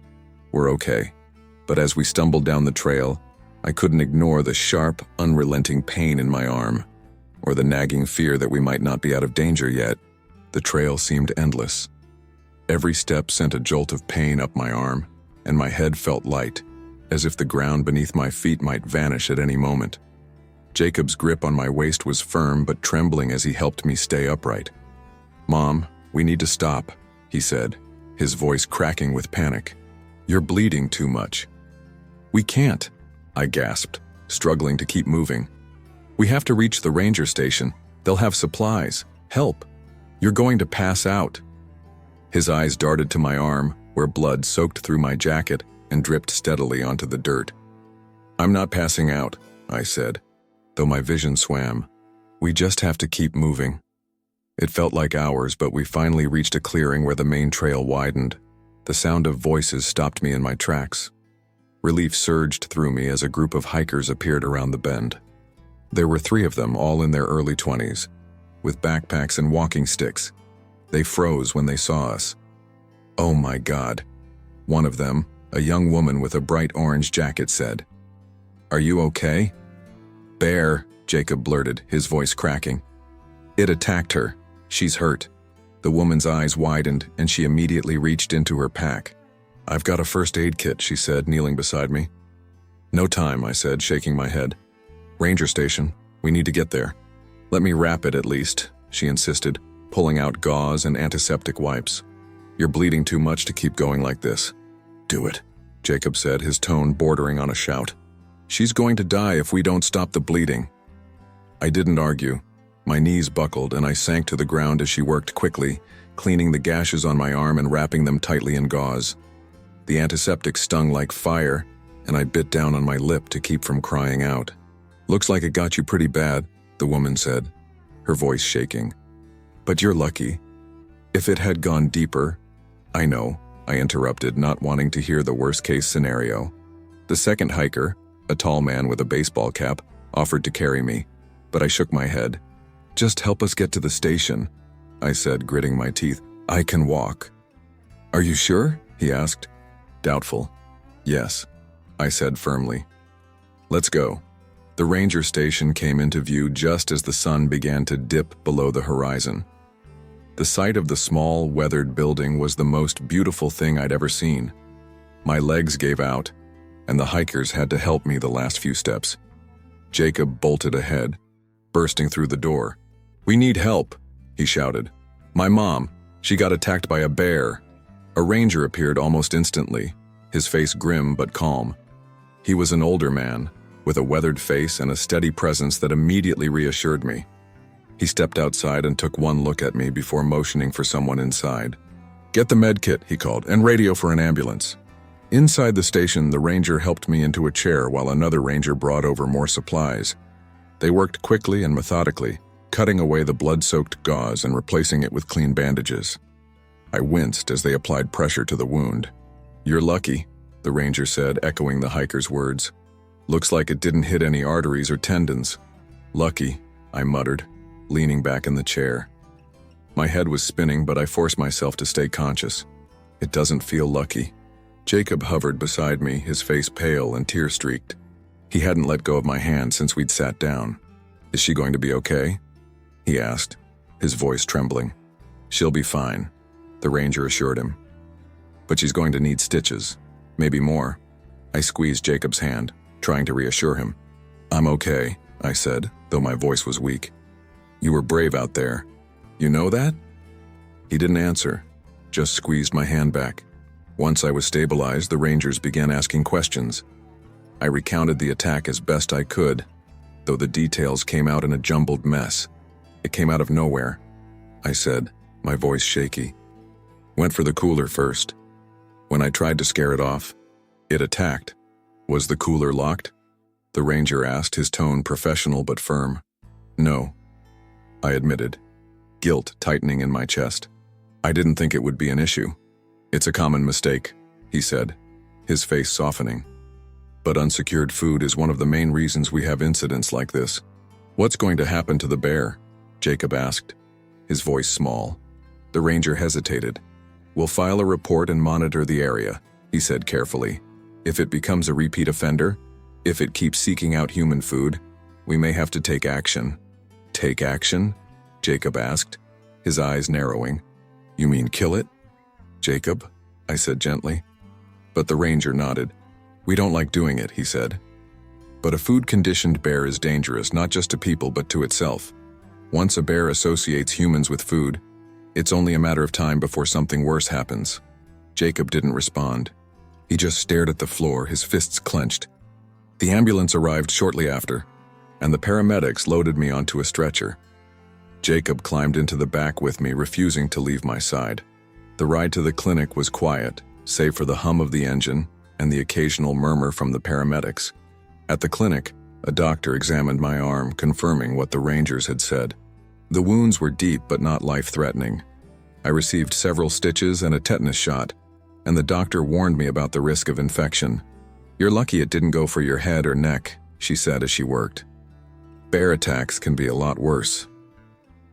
Speaker 1: "We're okay." But as we stumbled down the trail, I couldn't ignore the sharp, unrelenting pain in my arm, or the nagging fear that we might not be out of danger yet. The trail seemed endless. Every step sent a jolt of pain up my arm, and my head felt light, as if the ground beneath my feet might vanish at any moment. Jacob's grip on my waist was firm but trembling as he helped me stay upright. "Mom, we need to stop," he said, his voice cracking with panic. "You're bleeding too much." "We can't," I gasped, struggling to keep moving. "We have to reach the ranger station. They'll have supplies. Help. You're going to pass out." His eyes darted to my arm, where blood soaked through my jacket and dripped steadily onto the dirt. "I'm not passing out," I said, though my vision swam. "We just have to keep moving." It felt like hours, but we finally reached a clearing where the main trail widened. The sound of voices stopped me in my tracks. Relief surged through me as a group of hikers appeared around the bend. There were 3 of them, all in their early 20s, with backpacks and walking sticks. They froze when they saw us. "Oh my God," one of them, a young woman with a bright orange jacket, said. "Are you okay?" "Bear," Jacob blurted, his voice cracking. "It attacked her. She's hurt." The woman's eyes widened, and she immediately reached into her pack. "I've got a first aid kit," she said, kneeling beside me. "No time," I said, shaking my head. "Ranger station. We need to get there." "Let me wrap it at least," she insisted, pulling out gauze and antiseptic wipes. "You're bleeding too much to keep going like this." "Do it," Jacob said, his tone bordering on a shout. "She's going to die if we don't stop the bleeding." I didn't argue. My knees buckled, and I sank to the ground as she worked quickly, cleaning the gashes on my arm and wrapping them tightly in gauze. The antiseptic stung like fire, and I bit down on my lip to keep from crying out. "Looks like it got you pretty bad," the woman said, her voice shaking. "But you're lucky. If it had gone deeper—" "I know," I interrupted, not wanting to hear the worst-case scenario. The second hiker, a tall man with a baseball cap, offered to carry me, but I shook my head. "Just help us get to the station," I said, gritting my teeth. "I can walk." "Are you sure?" he asked. Doubtful. "Yes," I said firmly. "Let's go." The ranger station came into view just as the sun began to dip below the horizon. The sight of the small, weathered building was the most beautiful thing I'd ever seen. My legs gave out, and the hikers had to help me the last few steps. Jacob bolted ahead, bursting through the door. "We need help," he shouted. "My mom, she got attacked by a bear." A ranger appeared almost instantly, his face grim but calm. He was an older man, with a weathered face and a steady presence that immediately reassured me. He stepped outside and took one look at me before motioning for someone inside. "Get the med kit," he called, "and radio for an ambulance." Inside the station, the ranger helped me into a chair while another ranger brought over more supplies. They worked quickly and methodically, cutting away the blood-soaked gauze and replacing it with clean bandages. I winced as they applied pressure to the wound. "You're lucky," the ranger said, echoing the hiker's words. "Looks like it didn't hit any arteries or tendons." "Lucky," I muttered, leaning back in the chair. My head was spinning, but I forced myself to stay conscious. "It doesn't feel lucky." Jacob hovered beside me, his face pale and tear-streaked. He hadn't let go of my hand since we'd sat down. "Is she going to be okay?" he asked, his voice trembling. "She'll be fine," the ranger assured him. "But she's going to need stitches, maybe more." I squeezed Jacob's hand, trying to reassure him. "I'm okay," I said, though my voice was weak. "You were brave out there. You know that?" He didn't answer, just squeezed my hand back. Once I was stabilized, the rangers began asking questions. I recounted the attack as best I could, though the details came out in a jumbled mess. "It came out of nowhere," I said, my voice shaky. "Went for the cooler first. When I tried to scare it off, it attacked." "Was the cooler locked?" the ranger asked, his tone professional but firm. "No," I admitted, guilt tightening in my chest. "I didn't think it would be an issue." "It's a common mistake," he said, his face softening. "But unsecured food is one of the main reasons we have incidents like this." "What's going to happen to the bear?" Jacob asked, his voice small. The ranger hesitated. "We'll file a report and monitor the area," he said carefully. "If it becomes a repeat offender, if it keeps seeking out human food, we may have to take action." "Take action?" Jacob asked, his eyes narrowing. "You mean kill it?" "Jacob," I said gently. But the ranger nodded. "We don't like doing it," he said. "But a food-conditioned bear is dangerous not just to people but to itself. Once a bear associates humans with food, it's only a matter of time before something worse happens." Jacob didn't respond. He just stared at the floor, his fists clenched. The ambulance arrived shortly after, and the paramedics loaded me onto a stretcher. Jacob climbed into the back with me, refusing to leave my side. The ride to the clinic was quiet, save for the hum of the engine and the occasional murmur from the paramedics. At the clinic, a doctor examined my arm, confirming what the rangers had said. The wounds were deep but not life-threatening. I received several stitches and a tetanus shot, and the doctor warned me about the risk of infection. "You're lucky it didn't go for your head or neck," she said as she worked. "Bear attacks can be a lot worse."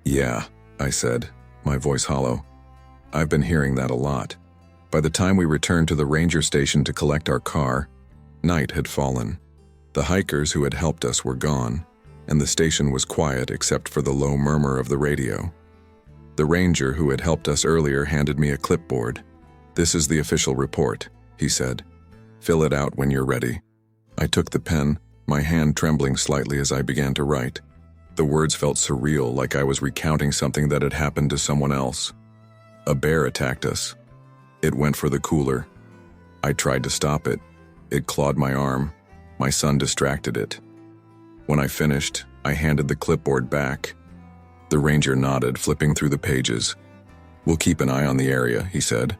Speaker 1: "Yeah," I said, my voice hollow. "I've been hearing that a lot." By the time we returned to the ranger station to collect our car, night had fallen. The hikers who had helped us were gone, and the station was quiet except for the low murmur of the radio. The ranger who had helped us earlier handed me a clipboard. "This is the official report," he said. "Fill it out when you're ready." I took the pen, my hand trembling slightly as I began to write. The words felt surreal, like I was recounting something that had happened to someone else. A bear attacked us. It went for the cooler. I tried to stop it. It clawed my arm. My son distracted it. When I finished, I handed the clipboard back. The ranger nodded, flipping through the pages. "We'll keep an eye on the area," he said,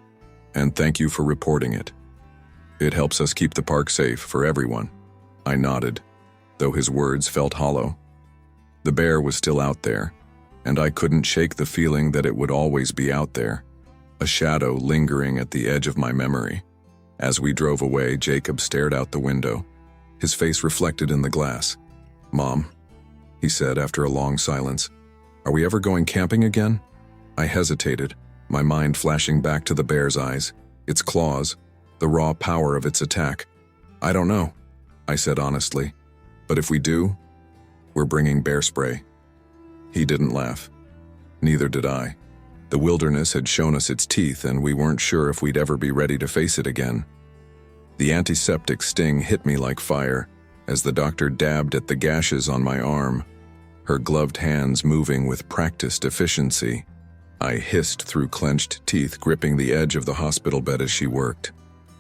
Speaker 1: "and thank you for reporting it. It helps us keep the park safe for everyone." I nodded, though his words felt hollow. The bear was still out there, and I couldn't shake the feeling that it would always be out there, a shadow lingering at the edge of my memory. As we drove away, Jacob stared out the window, his face reflected in the glass. "Mom," he said after a long silence, "are we ever going camping again?" I hesitated, my mind flashing back to the bear's eyes, its claws, the raw power of its attack. "I don't know," I said honestly, "but if we do, we're bringing bear spray." He didn't laugh. Neither did I. The wilderness had shown us its teeth, and we weren't sure if we'd ever be ready to face it again. The antiseptic sting hit me like fire as the doctor dabbed at the gashes on my arm, her gloved hands moving with practiced efficiency. I hissed through clenched teeth, gripping the edge of the hospital bed as she worked.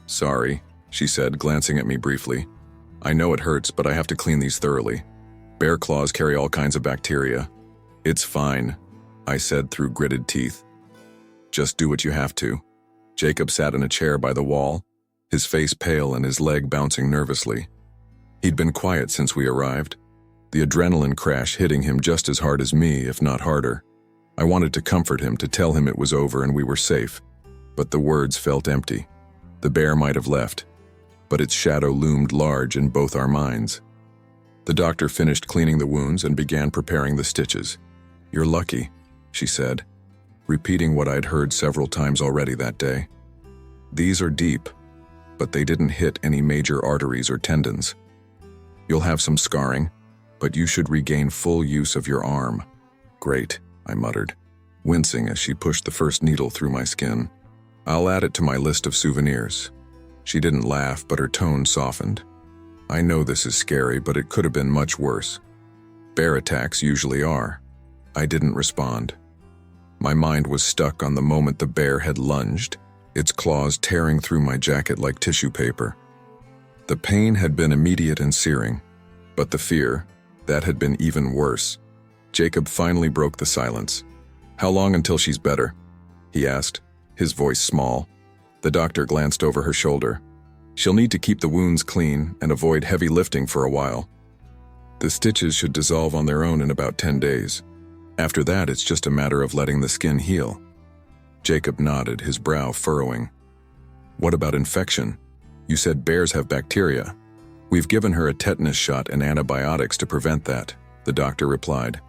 Speaker 1: "Sorry," she said, glancing at me briefly. "I know it hurts, but I have to clean these thoroughly. Bear claws carry all kinds of bacteria." "It's fine," I said through gritted teeth. "Just do what you have to." Jacob sat in a chair by the wall, his face pale and his leg bouncing nervously. He'd been quiet since we arrived, the adrenaline crash hitting him just as hard as me, if not harder. I wanted to comfort him, to tell him it was over and we were safe, but the words felt empty. The bear might have left, but its shadow loomed large in both our minds. The doctor finished cleaning the wounds and began preparing the stitches. "You're lucky," she said, repeating what I'd heard several times already that day. "These are deep, but they didn't hit any major arteries or tendons. You'll have some scarring, but you should regain full use of your arm." "Great," I muttered, wincing as she pushed the first needle through my skin. "I'll add it to my list of souvenirs." She didn't laugh, but her tone softened. "I know this is scary, but it could have been much worse. Bear attacks usually are." I didn't respond. My mind was stuck on the moment the bear had lunged, its claws tearing through my jacket like tissue paper. The pain had been immediate and searing, but the fear, that had been even worse. Jacob finally broke the silence. "How long until she's better?" he asked, his voice small. The doctor glanced over her shoulder. "She'll need to keep the wounds clean and avoid heavy lifting for a while. The stitches should dissolve on their own in about 10 days. After that, it's just a matter of letting the skin heal." Jacob nodded, his brow furrowing. "What about infection? You said bears have bacteria." "We've given her a tetanus shot and antibiotics to prevent that," the doctor replied.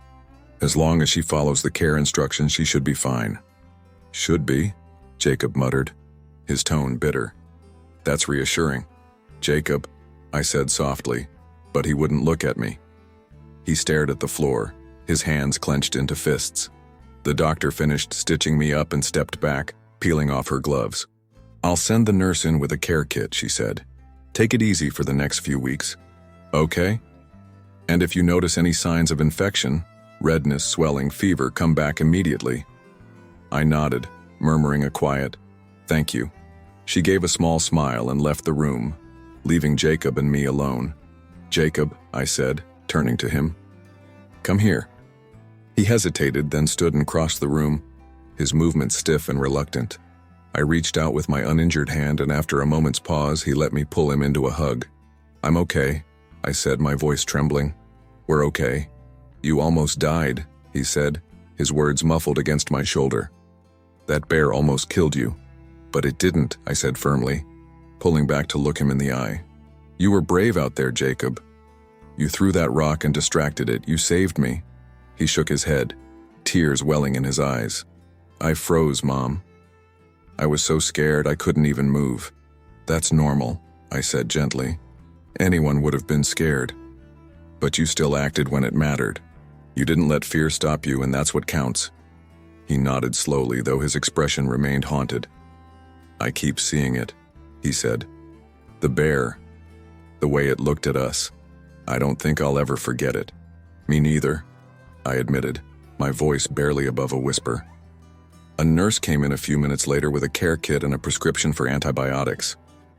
Speaker 1: "As long as she follows the care instructions, she should be fine." "Should be," Jacob muttered, his tone bitter. "That's reassuring." "Jacob," I said softly, but he wouldn't look at me. He stared at the floor, his hands clenched into fists. The doctor finished stitching me up and stepped back, peeling off her gloves. "I'll send the nurse in with a care kit," she said. "Take it easy for the next few weeks." "Okay? And if you notice any signs of infection, redness, swelling, fever, come back immediately." I nodded, murmuring a quiet, "Thank you." She gave a small smile and left the room, leaving Jacob and me alone. "Jacob," I said, turning to him. "Come here." He hesitated, then stood and crossed the room, his movements stiff and reluctant. I reached out with my uninjured hand, and after a moment's pause, he let me pull him into a hug. "I'm okay," I said, my voice trembling. "We're okay." "You almost died," he said, his words muffled against my shoulder. "That bear almost killed you." "But it didn't," I said firmly, pulling back to look him in the eye. "You were brave out there, Jacob. You threw that rock and distracted it. You saved me." He shook his head, tears welling in his eyes. "I froze, Mom. I was so scared I couldn't even move." "That's normal," I said gently. "Anyone would have been scared. But you still acted when it mattered. You didn't let fear stop you, and that's what counts." He nodded slowly, though his expression remained haunted. "I keep seeing it," he said. "The bear. The way it looked at us. I don't think I'll ever forget it." "Me neither," I admitted, my voice barely above a whisper. A nurse came in a few minutes later with a care kit and a prescription for antibiotics.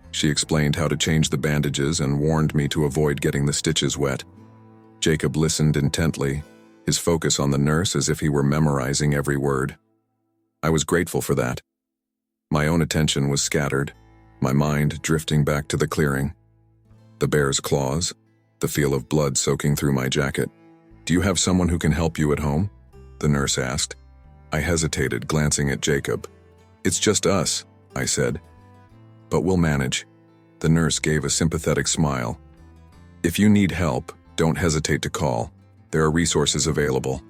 Speaker 1: She explained how to change the bandages and warned me to avoid getting the stitches wet. Jacob listened intently, his focus on the nurse as if he were memorizing every word. I was grateful for that. My own attention was scattered, my mind drifting back to the clearing. The bear's claws, the feel of blood soaking through my jacket. "Do you have someone who can help you at home?" the nurse asked. I hesitated, glancing at Jacob. "It's just us," I said. "But we'll manage." The nurse gave a sympathetic smile. "If you need help, don't hesitate to call. There are resources available."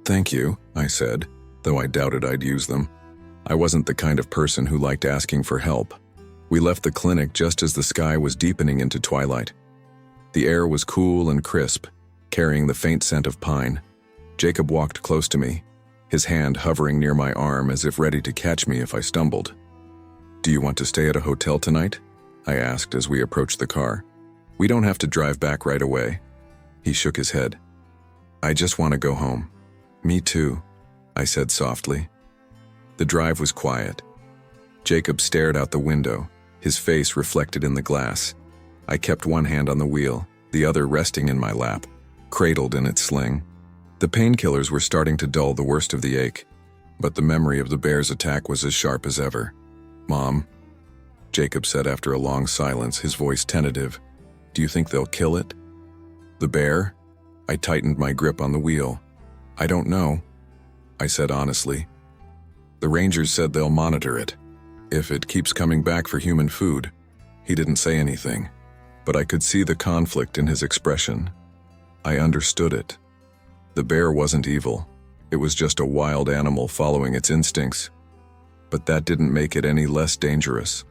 Speaker 1: "Thank you," I said, though I doubted I'd use them. I wasn't the kind of person who liked asking for help. We left the clinic just as the sky was deepening into twilight. The air was cool and crisp, carrying the faint scent of pine. Jacob walked close to me, his hand hovering near my arm as if ready to catch me if I stumbled. "Do you want to stay at a hotel tonight?" I asked as we approached the car. "We don't have to drive back right away." He shook his head. "I just want to go home." "Me too," I said softly. The drive was quiet. Jacob stared out the window, his face reflected in the glass. I kept one hand on the wheel, the other resting in my lap, cradled in its sling. The painkillers were starting to dull the worst of the ache, but the memory of the bear's attack was as sharp as ever. "Mom," Jacob said after a long silence, his voice tentative, "do you think they'll kill it?" "The bear?" I tightened my grip on the wheel. "I don't know," I said honestly. "The rangers said they'll monitor it. If it keeps coming back for human food." He didn't say anything, but I could see the conflict in his expression. I understood it. The bear wasn't evil. It was just a wild animal following its instincts. But that didn't make it any less dangerous.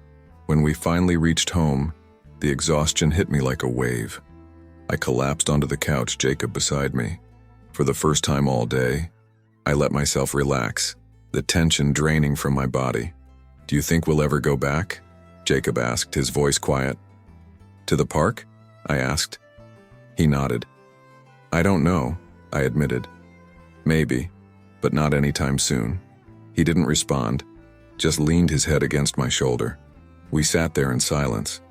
Speaker 1: When we finally reached home, the exhaustion hit me like a wave. I collapsed onto the couch, Jacob beside me. For the first time all day, I let myself relax, the tension draining from my body. "Do you think we'll ever go back?" Jacob asked, his voice quiet. "To the park?" I asked. He nodded. "I don't know," I admitted. "Maybe, but not anytime soon." He didn't respond, just leaned his head against my shoulder. We sat there in silence,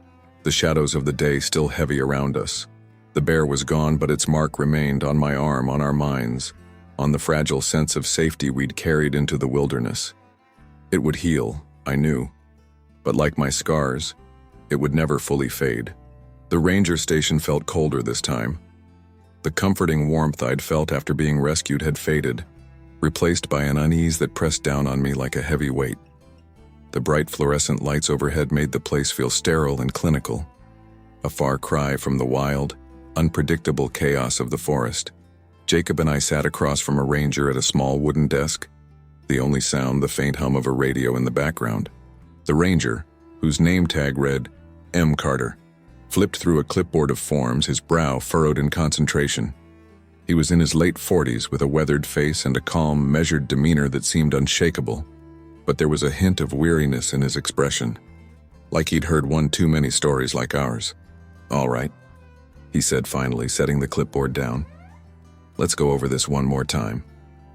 Speaker 1: the shadows of the day still heavy around us. The bear was gone, but its mark remained on my arm, on our minds, on the fragile sense of safety we'd carried into the wilderness. It would heal, I knew, but like my scars, it would never fully fade. The ranger station felt colder this time. The comforting warmth I'd felt after being rescued had faded, replaced by an unease that pressed down on me like a heavy weight. The bright fluorescent lights overhead made the place feel sterile and clinical, a far cry from the wild, unpredictable chaos of the forest. Jacob and I sat across from a ranger at a small wooden desk, the only sound the faint hum of a radio in the background. The ranger, whose name tag read M. Carter, flipped through a clipboard of forms, his brow furrowed in concentration. He was in his late 40s with a weathered face and a calm, measured demeanor that seemed unshakable, but there was a hint of weariness in his expression, like he'd heard one too many stories like ours. "All right," he said finally, setting the clipboard down. "Let's go over this one more time."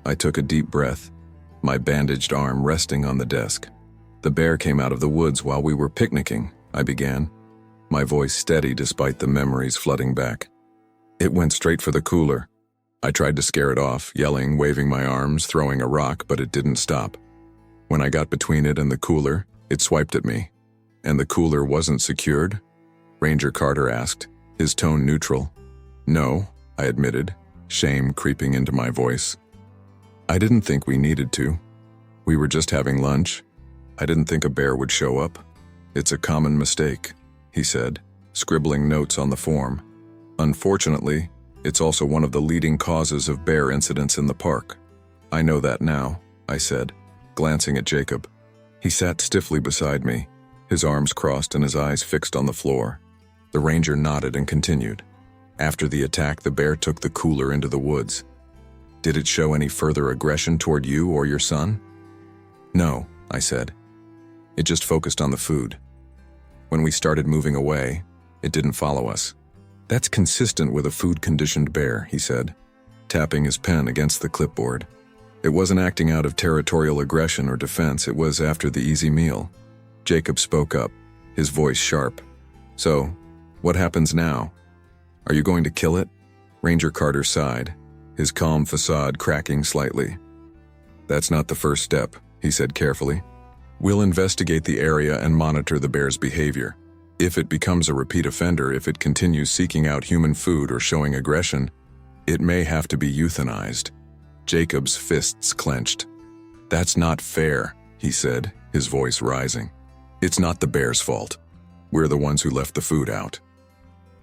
Speaker 1: I took a deep breath, my bandaged arm resting on the desk. "The bear came out of the woods while we were picnicking," I began, my voice steady despite the memories flooding back. "It went straight for the cooler. I tried to scare it off, yelling, waving my arms, throwing a rock, but it didn't stop. When I got between it and the cooler, it swiped at me." "And the cooler wasn't secured?" Ranger Carter asked, his tone neutral. "No," I admitted, shame creeping into my voice. "I didn't think we needed to. We were just having lunch. I didn't think a bear would show up. It's a common mistake," he said, scribbling notes on the form. "Unfortunately, it's also one of the leading causes of bear incidents in the park." "I know that now," I said, glancing at Jacob. He sat stiffly beside me, his arms crossed and his eyes fixed on the floor. The ranger nodded and continued. "After the attack, the bear took the cooler into the woods. Did it show any further aggression toward you or your son?" "No," I said. "It just focused on the food. When we started moving away, it didn't follow us." "That's consistent with a food-conditioned bear," he said, tapping his pen against the clipboard. "It wasn't acting out of territorial aggression or defense, it was after the easy meal." Jacob spoke up, his voice sharp. "So, what happens now? Are you going to kill it?" Ranger Carter sighed, his calm facade cracking slightly. "That's not the first step," he said carefully. "We'll investigate the area and monitor the bear's behavior. If it becomes a repeat offender, if it continues seeking out human food or showing aggression, it may have to be euthanized." Jacob's fists clenched. "That's not fair," he said, his voice rising. "It's not the bear's fault. We're the ones who left the food out."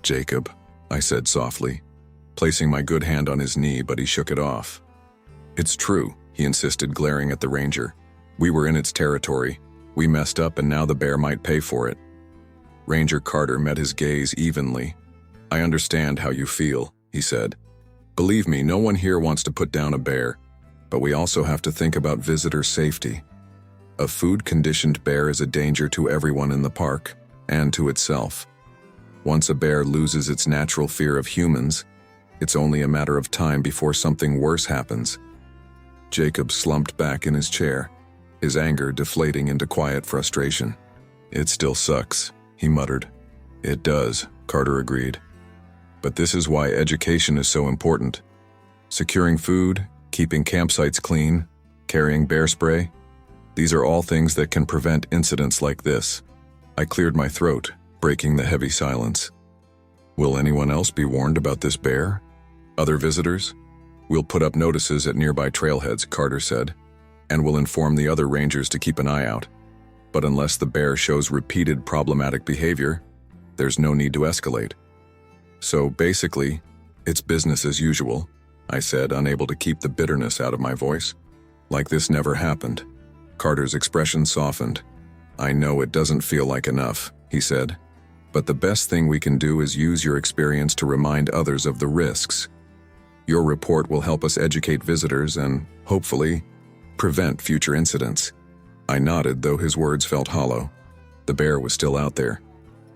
Speaker 1: "Jacob," I said softly, placing my good hand on his knee, but he shook it off. "It's true," he insisted, glaring at the ranger. "We were in its territory. We messed up and now the bear might pay for it." Ranger Carter met his gaze evenly. "I understand how you feel," he said. "Believe me, no one here wants to put down a bear, but we also have to think about visitor safety. A food-conditioned bear is a danger to everyone in the park, and to itself. Once a bear loses its natural fear of humans, it's only a matter of time before something worse happens. Jacob slumped back in his chair, his anger deflating into quiet frustration. "It still sucks," he muttered. "It does," Carter agreed. "But this is why education is so important. Securing food, keeping campsites clean, carrying bear spray, these are all things that can prevent incidents like this." I cleared my throat, breaking the heavy silence. "Will anyone else be warned about this bear? Other visitors?" "We'll put up notices at nearby trailheads," Carter said, "and we'll inform the other rangers to keep an eye out. But unless the bear shows repeated problematic behavior, there's no need to escalate." "So basically, it's business as usual," I said, unable to keep the bitterness out of my voice. "Like this never happened." Carter's expression softened. "I know it doesn't feel like enough," he said, "but the best thing we can do is use your experience to remind others of the risks. Your report will help us educate visitors and, hopefully, prevent future incidents." I nodded, though his words felt hollow. The bear was still out there,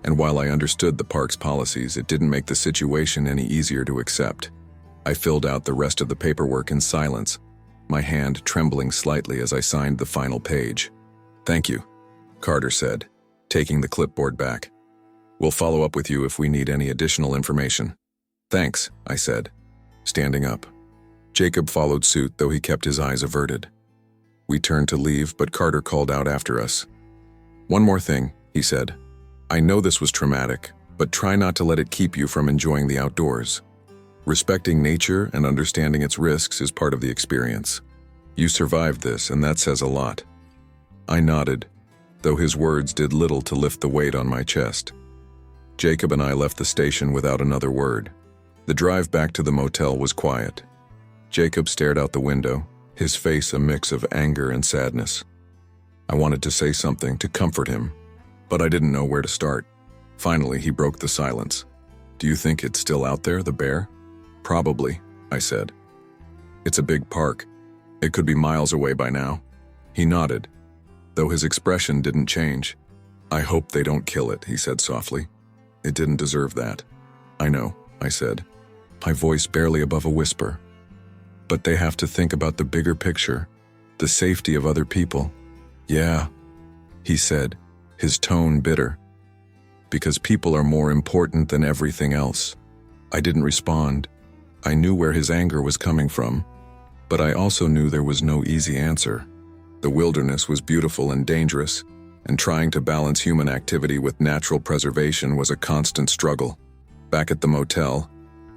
Speaker 1: and while I understood the park's policies, it didn't make the situation any easier to accept. I filled out the rest of the paperwork in silence, my hand trembling slightly as I signed the final page. "Thank you," Carter said, taking the clipboard back. "We'll follow up with you if we need any additional information." "Thanks," I said, standing up. Jacob followed suit, though he kept his eyes averted. We turned to leave, but Carter called out after us. "One more thing," he said. "I know this was traumatic, but try not to let it keep you from enjoying the outdoors. Respecting nature and understanding its risks is part of the experience. You survived this, and that says a lot." I nodded, though his words did little to lift the weight on my chest. Jacob and I left the station without another word. The drive back to the motel was quiet. Jacob stared out the window, his face a mix of anger and sadness. I wanted to say something to comfort him, but I didn't know where to start. Finally, he broke the silence. "Do you think it's still out there, the bear?" "Probably," I said. "It's a big park. It could be miles away by now." He nodded, though his expression didn't change. "I hope they don't kill it," he said softly. "It didn't deserve that." "I know," I said, my voice barely above a whisper. "But they have to think about the bigger picture, the safety of other people." "Yeah," he said, his tone bitter. "Because people are more important than everything else." I didn't respond. I knew where his anger was coming from, but I also knew there was no easy answer. The wilderness was beautiful and dangerous, and trying to balance human activity with natural preservation was a constant struggle. Back at the motel,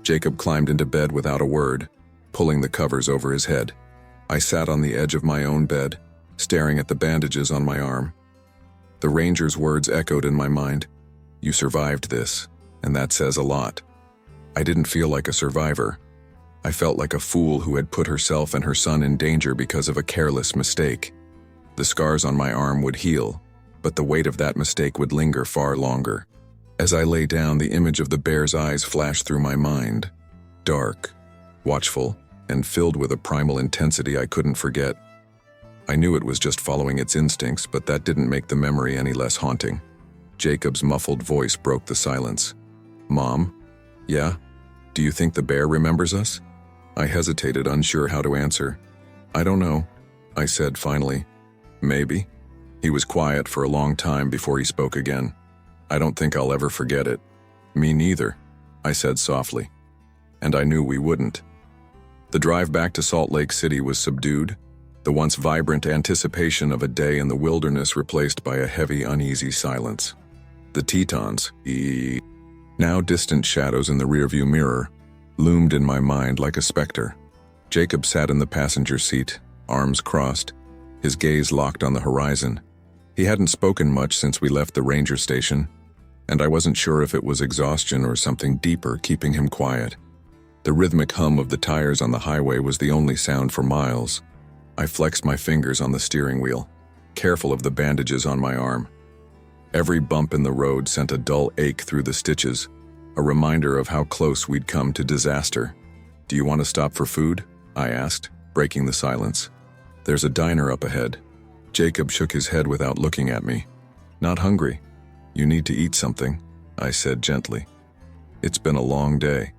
Speaker 1: Jacob climbed into bed without a word, pulling the covers over his head. I sat on the edge of my own bed, staring at the bandages on my arm. The ranger's words echoed in my mind. "You survived this, and that says a lot." I didn't feel like a survivor. I felt like a fool who had put herself and her son in danger because of a careless mistake. The scars on my arm would heal, but the weight of that mistake would linger far longer. As I lay down, the image of the bear's eyes flashed through my mind. Dark, watchful, and filled with a primal intensity I couldn't forget. I knew it was just following its instincts, but that didn't make the memory any less haunting. Jacob's muffled voice broke the silence. "Mom? Yeah? Do you think the bear remembers us?" I hesitated, unsure how to answer. "I don't know," I said finally. "Maybe." He was quiet for a long time before he spoke again. "I don't think I'll ever forget it." "Me neither," I said softly. And I knew we wouldn't. The drive back to Salt Lake City was subdued, the once vibrant anticipation of a day in the wilderness replaced by a heavy, uneasy silence. The Tetons, now distant shadows in the rearview mirror, loomed in my mind like a specter. Jacob sat in the passenger seat, arms crossed, his gaze locked on the horizon. He hadn't spoken much since we left the ranger station, and I wasn't sure if it was exhaustion or something deeper keeping him quiet. The rhythmic hum of the tires on the highway was the only sound for miles. I flexed my fingers on the steering wheel, careful of the bandages on my arm. Every bump in the road sent a dull ache through the stitches, a reminder of how close we'd come to disaster. "Do you want to stop for food?" I asked, breaking the silence. "There's a diner up ahead." Jacob shook his head without looking at me. "Not hungry." You need to eat something, I said gently. It's been a long day.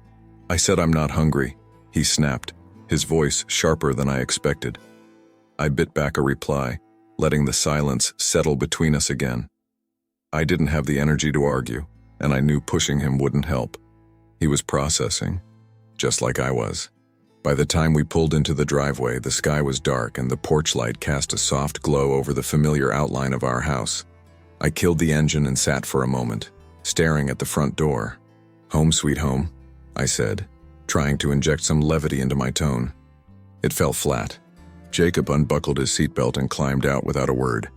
Speaker 1: I said I'm not hungry, he snapped, his voice sharper than I expected. I bit back a reply, letting the silence settle between us again. I didn't have the energy to argue, and I knew pushing him wouldn't help. He was processing, just like I was. By the time we pulled into the driveway, the sky was dark and the porch light cast a soft glow over the familiar outline of our house. I killed the engine and sat for a moment, staring at the front door. Home sweet home, I said, trying to inject some levity into my tone. It fell flat. Jacob unbuckled his seatbelt and climbed out without a word.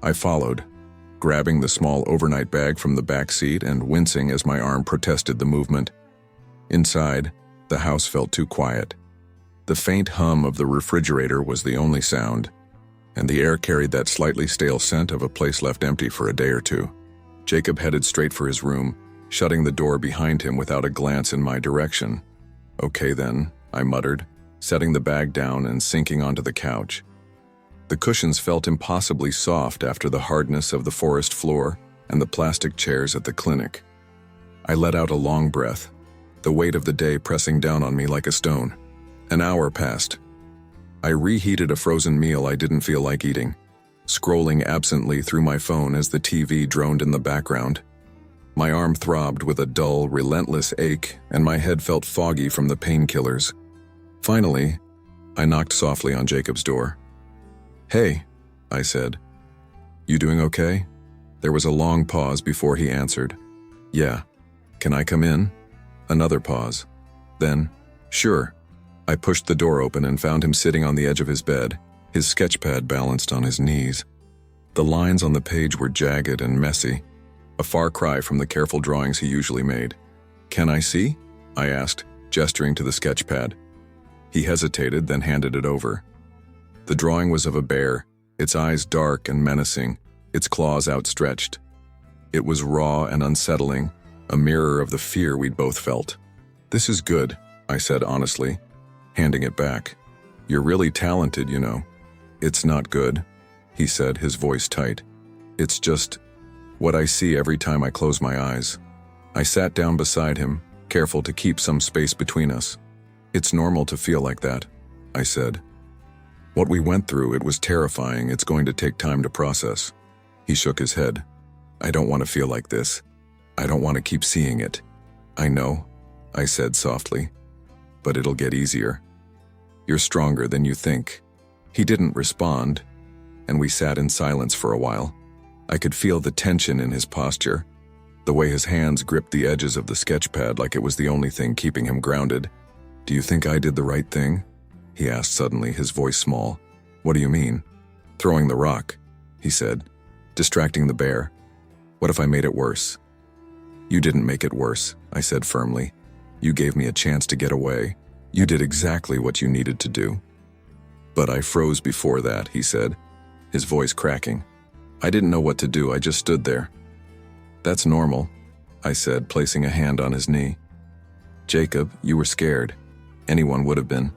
Speaker 1: I followed, grabbing the small overnight bag from the back seat and wincing as my arm protested the movement. Inside, the house felt too quiet. The faint hum of the refrigerator was the only sound, and the air carried that slightly stale scent of a place left empty for a day or two. Jacob headed straight for his room, shutting the door behind him without a glance in my direction. Okay then, I muttered, setting the bag down and sinking onto the couch. The cushions felt impossibly soft after the hardness of the forest floor and the plastic chairs at the clinic. I let out a long breath, the weight of the day pressing down on me like a stone. An hour passed. I reheated a frozen meal I didn't feel like eating, scrolling absently through my phone as the TV droned in the background. My arm throbbed with a dull, relentless ache, and my head felt foggy from the painkillers. Finally, I knocked softly on Jacob's door. "Hey," I said. "You doing okay?" There was a long pause before he answered. "Yeah. Can I come in?" Another pause. Then, "Sure." I pushed the door open and found him sitting on the edge of his bed, his sketchpad balanced on his knees. The lines on the page were jagged and messy, a far cry from the careful drawings he usually made. "Can I see?" I asked, gesturing to the sketchpad. He hesitated, then handed it over. The drawing was of a bear, its eyes dark and menacing, its claws outstretched. It was raw and unsettling, a mirror of the fear we'd both felt. "This is good," I said honestly, handing it back. "You're really talented, you know." "It's not good," he said, his voice tight. "It's just what I see every time I close my eyes." I sat down beside him, careful to keep some space between us. "It's normal to feel like that," I said. "What we went through, it was terrifying. It's going to take time to process." He shook his head. "I don't want to feel like this. I don't want to keep seeing it." "I know," I said softly, "but it'll get easier. You're stronger than you think." He didn't respond, and we sat in silence for a while. I could feel the tension in his posture, the way his hands gripped the edges of the sketchpad like it was the only thing keeping him grounded. "Do you think I did the right thing?" he asked suddenly, his voice small. "What do you mean?" "Throwing the rock," he said, "distracting the bear. What if I made it worse?" "You didn't make it worse," I said firmly. "You gave me a chance to get away. You did exactly what you needed to do." "But I froze before that," he said, his voice cracking. "I didn't know what to do, I just stood there." "That's normal," I said, placing a hand on his knee. "Jacob, you were scared. Anyone would have been.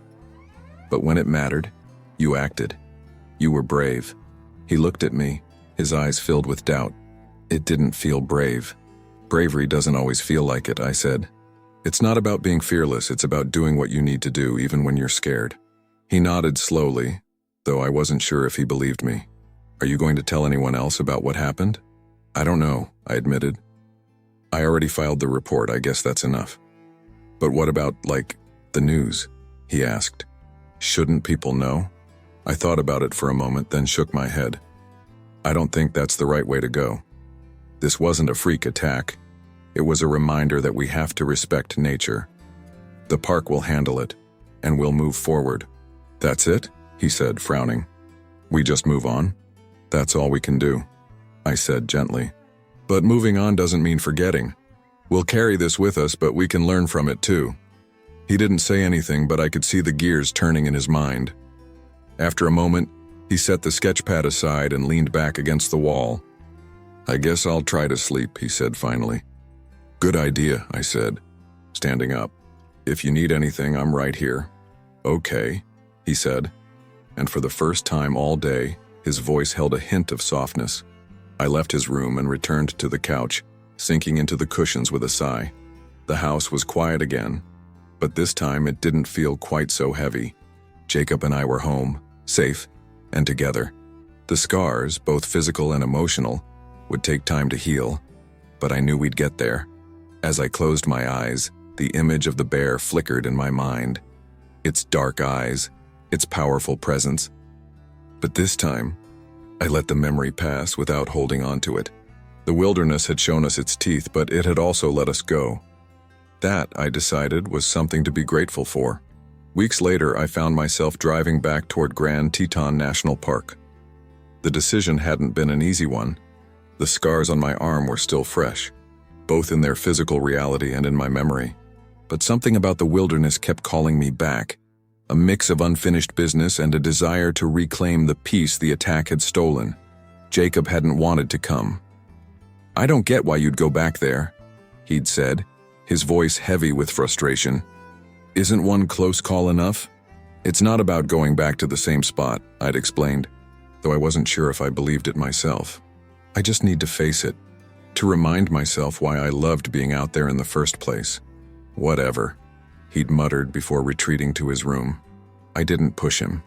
Speaker 1: But when it mattered, you acted. You were brave." He looked at me, his eyes filled with doubt. "It didn't feel brave." "Bravery doesn't always feel like it," I said. "It's not about being fearless, it's about doing what you need to do even when you're scared." He nodded slowly, though I wasn't sure if he believed me. "Are you going to tell anyone else about what happened?" "I don't know," I admitted. "I already filed the report, I guess that's enough." "But what about, like, the news?" he asked. "Shouldn't people know?" I thought about it for a moment, then shook my head. "I don't think that's the right way to go. This wasn't a freak attack. It was a reminder that we have to respect nature. The park will handle it, and we'll move forward." "That's it?" he said, frowning. "We just move on? That's all we can do," I said gently. "But moving on doesn't mean forgetting. We'll carry this with us, but we can learn from it too." He didn't say anything, but I could see the gears turning in his mind. After a moment, he set the sketchpad aside and leaned back against the wall. "I guess I'll try to sleep," he said finally. "Good idea," I said, standing up. "If you need anything, I'm right here." "Okay," he said, and for the first time all day, his voice held a hint of softness. I left his room and returned to the couch, sinking into the cushions with a sigh. The house was quiet again, but this time it didn't feel quite so heavy. Jacob and I were home, safe, and together. The scars, both physical and emotional, would take time to heal, but I knew we'd get there. As I closed my eyes, the image of the bear flickered in my mind. Its dark eyes, its powerful presence. But this time, I let the memory pass without holding on to it. The wilderness had shown us its teeth, but it had also let us go. That, I decided, was something to be grateful for. Weeks later, I found myself driving back toward Grand Teton National Park. The decision hadn't been an easy one. The scars on my arm were still fresh, both in their physical reality and in my memory. But something about the wilderness kept calling me back, a mix of unfinished business and a desire to reclaim the peace the attack had stolen. Jacob hadn't wanted to come. "I don't get why you'd go back there," he'd said, his voice heavy with frustration. "Isn't one close call enough?" "It's not about going back to the same spot," I'd explained, though I wasn't sure if I believed it myself. "I just need to face it, to remind myself why I loved being out there in the first place." "Whatever," he'd muttered before retreating to his room. I didn't push him.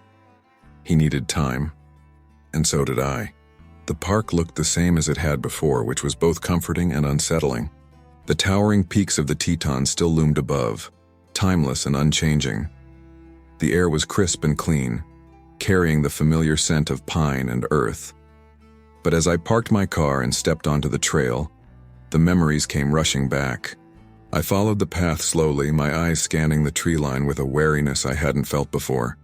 Speaker 1: He needed time, and so did I. The park looked the same as it had before, which was both comforting and unsettling. The towering peaks of the Tetons still loomed above, timeless and unchanging. The air was crisp and clean, carrying the familiar scent of pine and earth. But as I parked my car and stepped onto the trail, the memories came rushing back. I followed the path slowly, my eyes scanning the tree line with a wariness I hadn't felt before.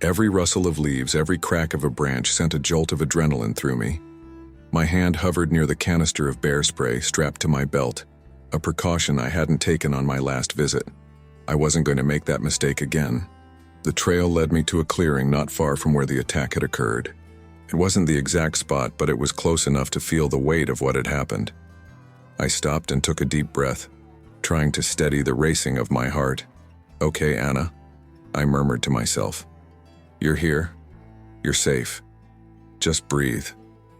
Speaker 1: Every rustle of leaves, every crack of a branch sent a jolt of adrenaline through me. My hand hovered near the canister of bear spray strapped to my belt, a precaution I hadn't taken on my last visit. I wasn't going to make that mistake again. The trail led me to a clearing not far from where the attack had occurred. It wasn't the exact spot, but it was close enough to feel the weight of what had happened. I stopped and took a deep breath, trying to steady the racing of my heart. "Okay, Anna," I murmured to myself. "You're here. You're safe. Just breathe."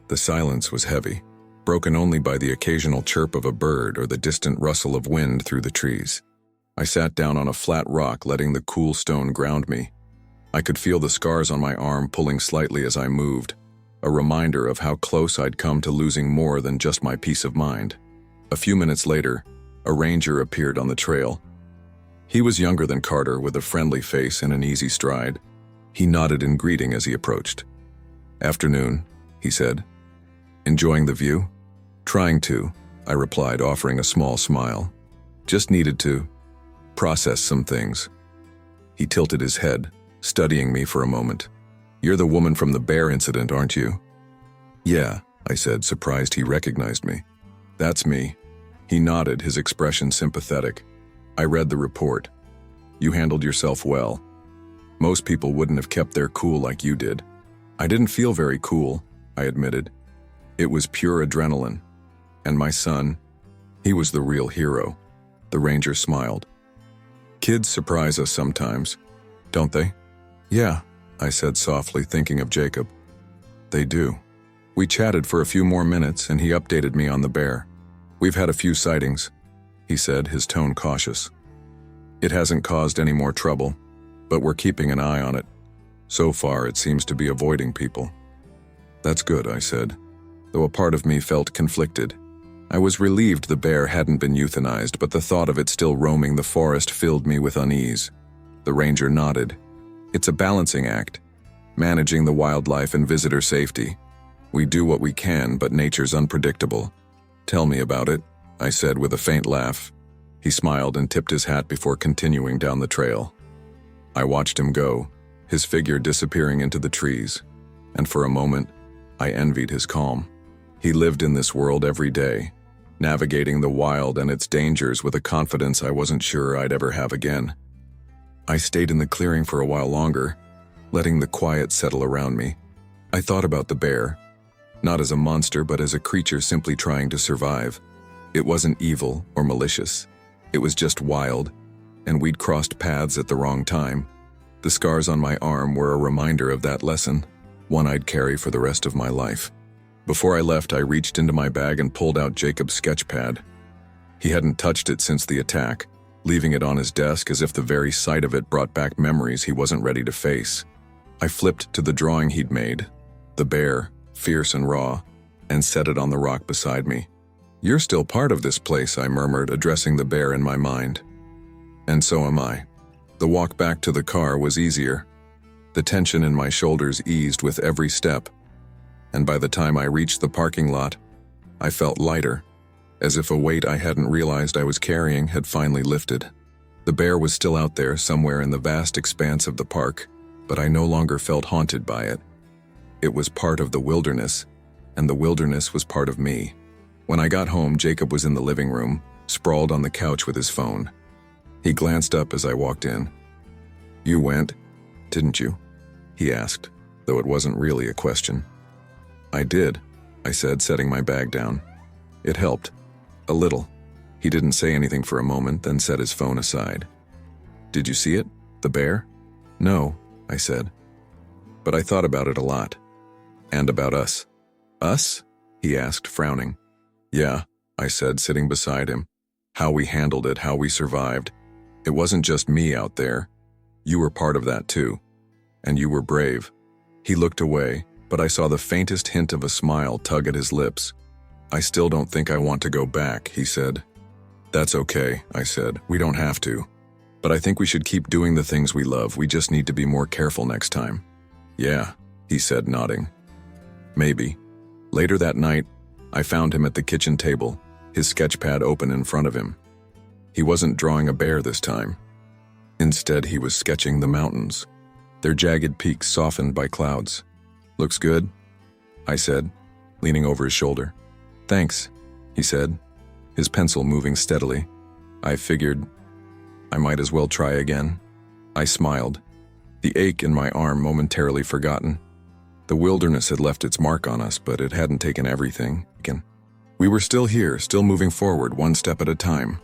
Speaker 1: The silence was heavy, broken only by the occasional chirp of a bird or the distant rustle of wind through the trees. I sat down on a flat rock, letting the cool stone ground me. I could feel the scars on my arm pulling slightly as I moved, a reminder of how close I'd come to losing more than just my peace of mind. A few minutes later, a ranger appeared on the trail. He was younger than Carter, with a friendly face and an easy stride. He nodded in greeting as he approached. "Afternoon," he said. "Enjoying the view?" "Trying to," I replied, offering a small smile. "Just needed to process some things." He tilted his head, studying me for a moment. "You're the woman from the bear incident, aren't you?" "Yeah," I said, surprised he recognized me. "That's me." He nodded, his expression sympathetic. "I read the report. You handled yourself well. Most people wouldn't have kept their cool like you did." "I didn't feel very cool," I admitted. "It was pure adrenaline. And my son, he was the real hero." The ranger smiled. "Kids surprise us sometimes, don't they?" "Yeah," I said softly, thinking of Jacob. "They do." We chatted for a few more minutes, and he updated me on the bear. "We've had a few sightings," he said, his tone cautious. "It hasn't caused any more trouble, but we're keeping an eye on it. So far, it seems to be avoiding people." "That's good," I said, though a part of me felt conflicted. I was relieved the bear hadn't been euthanized, but the thought of it still roaming the forest filled me with unease. The ranger nodded. "It's a balancing act, managing the wildlife and visitor safety. We do what we can, but nature's unpredictable." "Tell me about it," I said with a faint laugh. He smiled and tipped his hat before continuing down the trail. I watched him go, his figure disappearing into the trees, and for a moment, I envied his calm. He lived in this world every day, navigating the wild and its dangers with a confidence I wasn't sure I'd ever have again. I stayed in the clearing for a while longer, letting the quiet settle around me. I thought about the bear, not as a monster but as a creature simply trying to survive. It wasn't evil or malicious. It was just wild, and we'd crossed paths at the wrong time. The scars on my arm were a reminder of that lesson, one I'd carry for the rest of my life. Before I left, I reached into my bag and pulled out Jacob's sketch pad. He hadn't touched it since the attack, leaving it on his desk as if the very sight of it brought back memories he wasn't ready to face. I flipped to the drawing he'd made, the bear, fierce and raw, and set it on the rock beside me. "You're still part of this place," I murmured, addressing the bear in my mind. "And so am I." The walk back to the car was easier. The tension in my shoulders eased with every step, and by the time I reached the parking lot, I felt lighter, as if a weight I hadn't realized I was carrying had finally lifted. The bear was still out there somewhere in the vast expanse of the park, but I no longer felt haunted by it. It was part of the wilderness, and the wilderness was part of me. When I got home, Jacob was in the living room, sprawled on the couch with his phone. He glanced up as I walked in. "You went, didn't you?" he asked, though it wasn't really a question. "I did," I said, setting my bag down. "It helped. A little." He didn't say anything for a moment, then set his phone aside. "Did you see it? The bear?" "No," I said. "But I thought about it a lot. And about us." "Us?" he asked, frowning. "Yeah," I said, sitting beside him. "How we handled it, how we survived. It wasn't just me out there. You were part of that too. And you were brave." He looked away, but I saw the faintest hint of a smile tug at his lips. "I still don't think I want to go back," he said. "That's okay," I said. "We don't have to. But I think we should keep doing the things we love. We just need to be more careful next time." "Yeah," he said, nodding. "Maybe." Later that night, I found him at the kitchen table, his sketch pad open in front of him. He wasn't drawing a bear this time. Instead, he was sketching the mountains, their jagged peaks softened by clouds. "Looks good," I said, leaning over his shoulder. "Thanks," he said, his pencil moving steadily. I figured I might as well try again. I smiled, the ache in my arm momentarily forgotten. The wilderness had left its mark on us, but it hadn't taken everything. We were still here, still moving forward, one step at a time.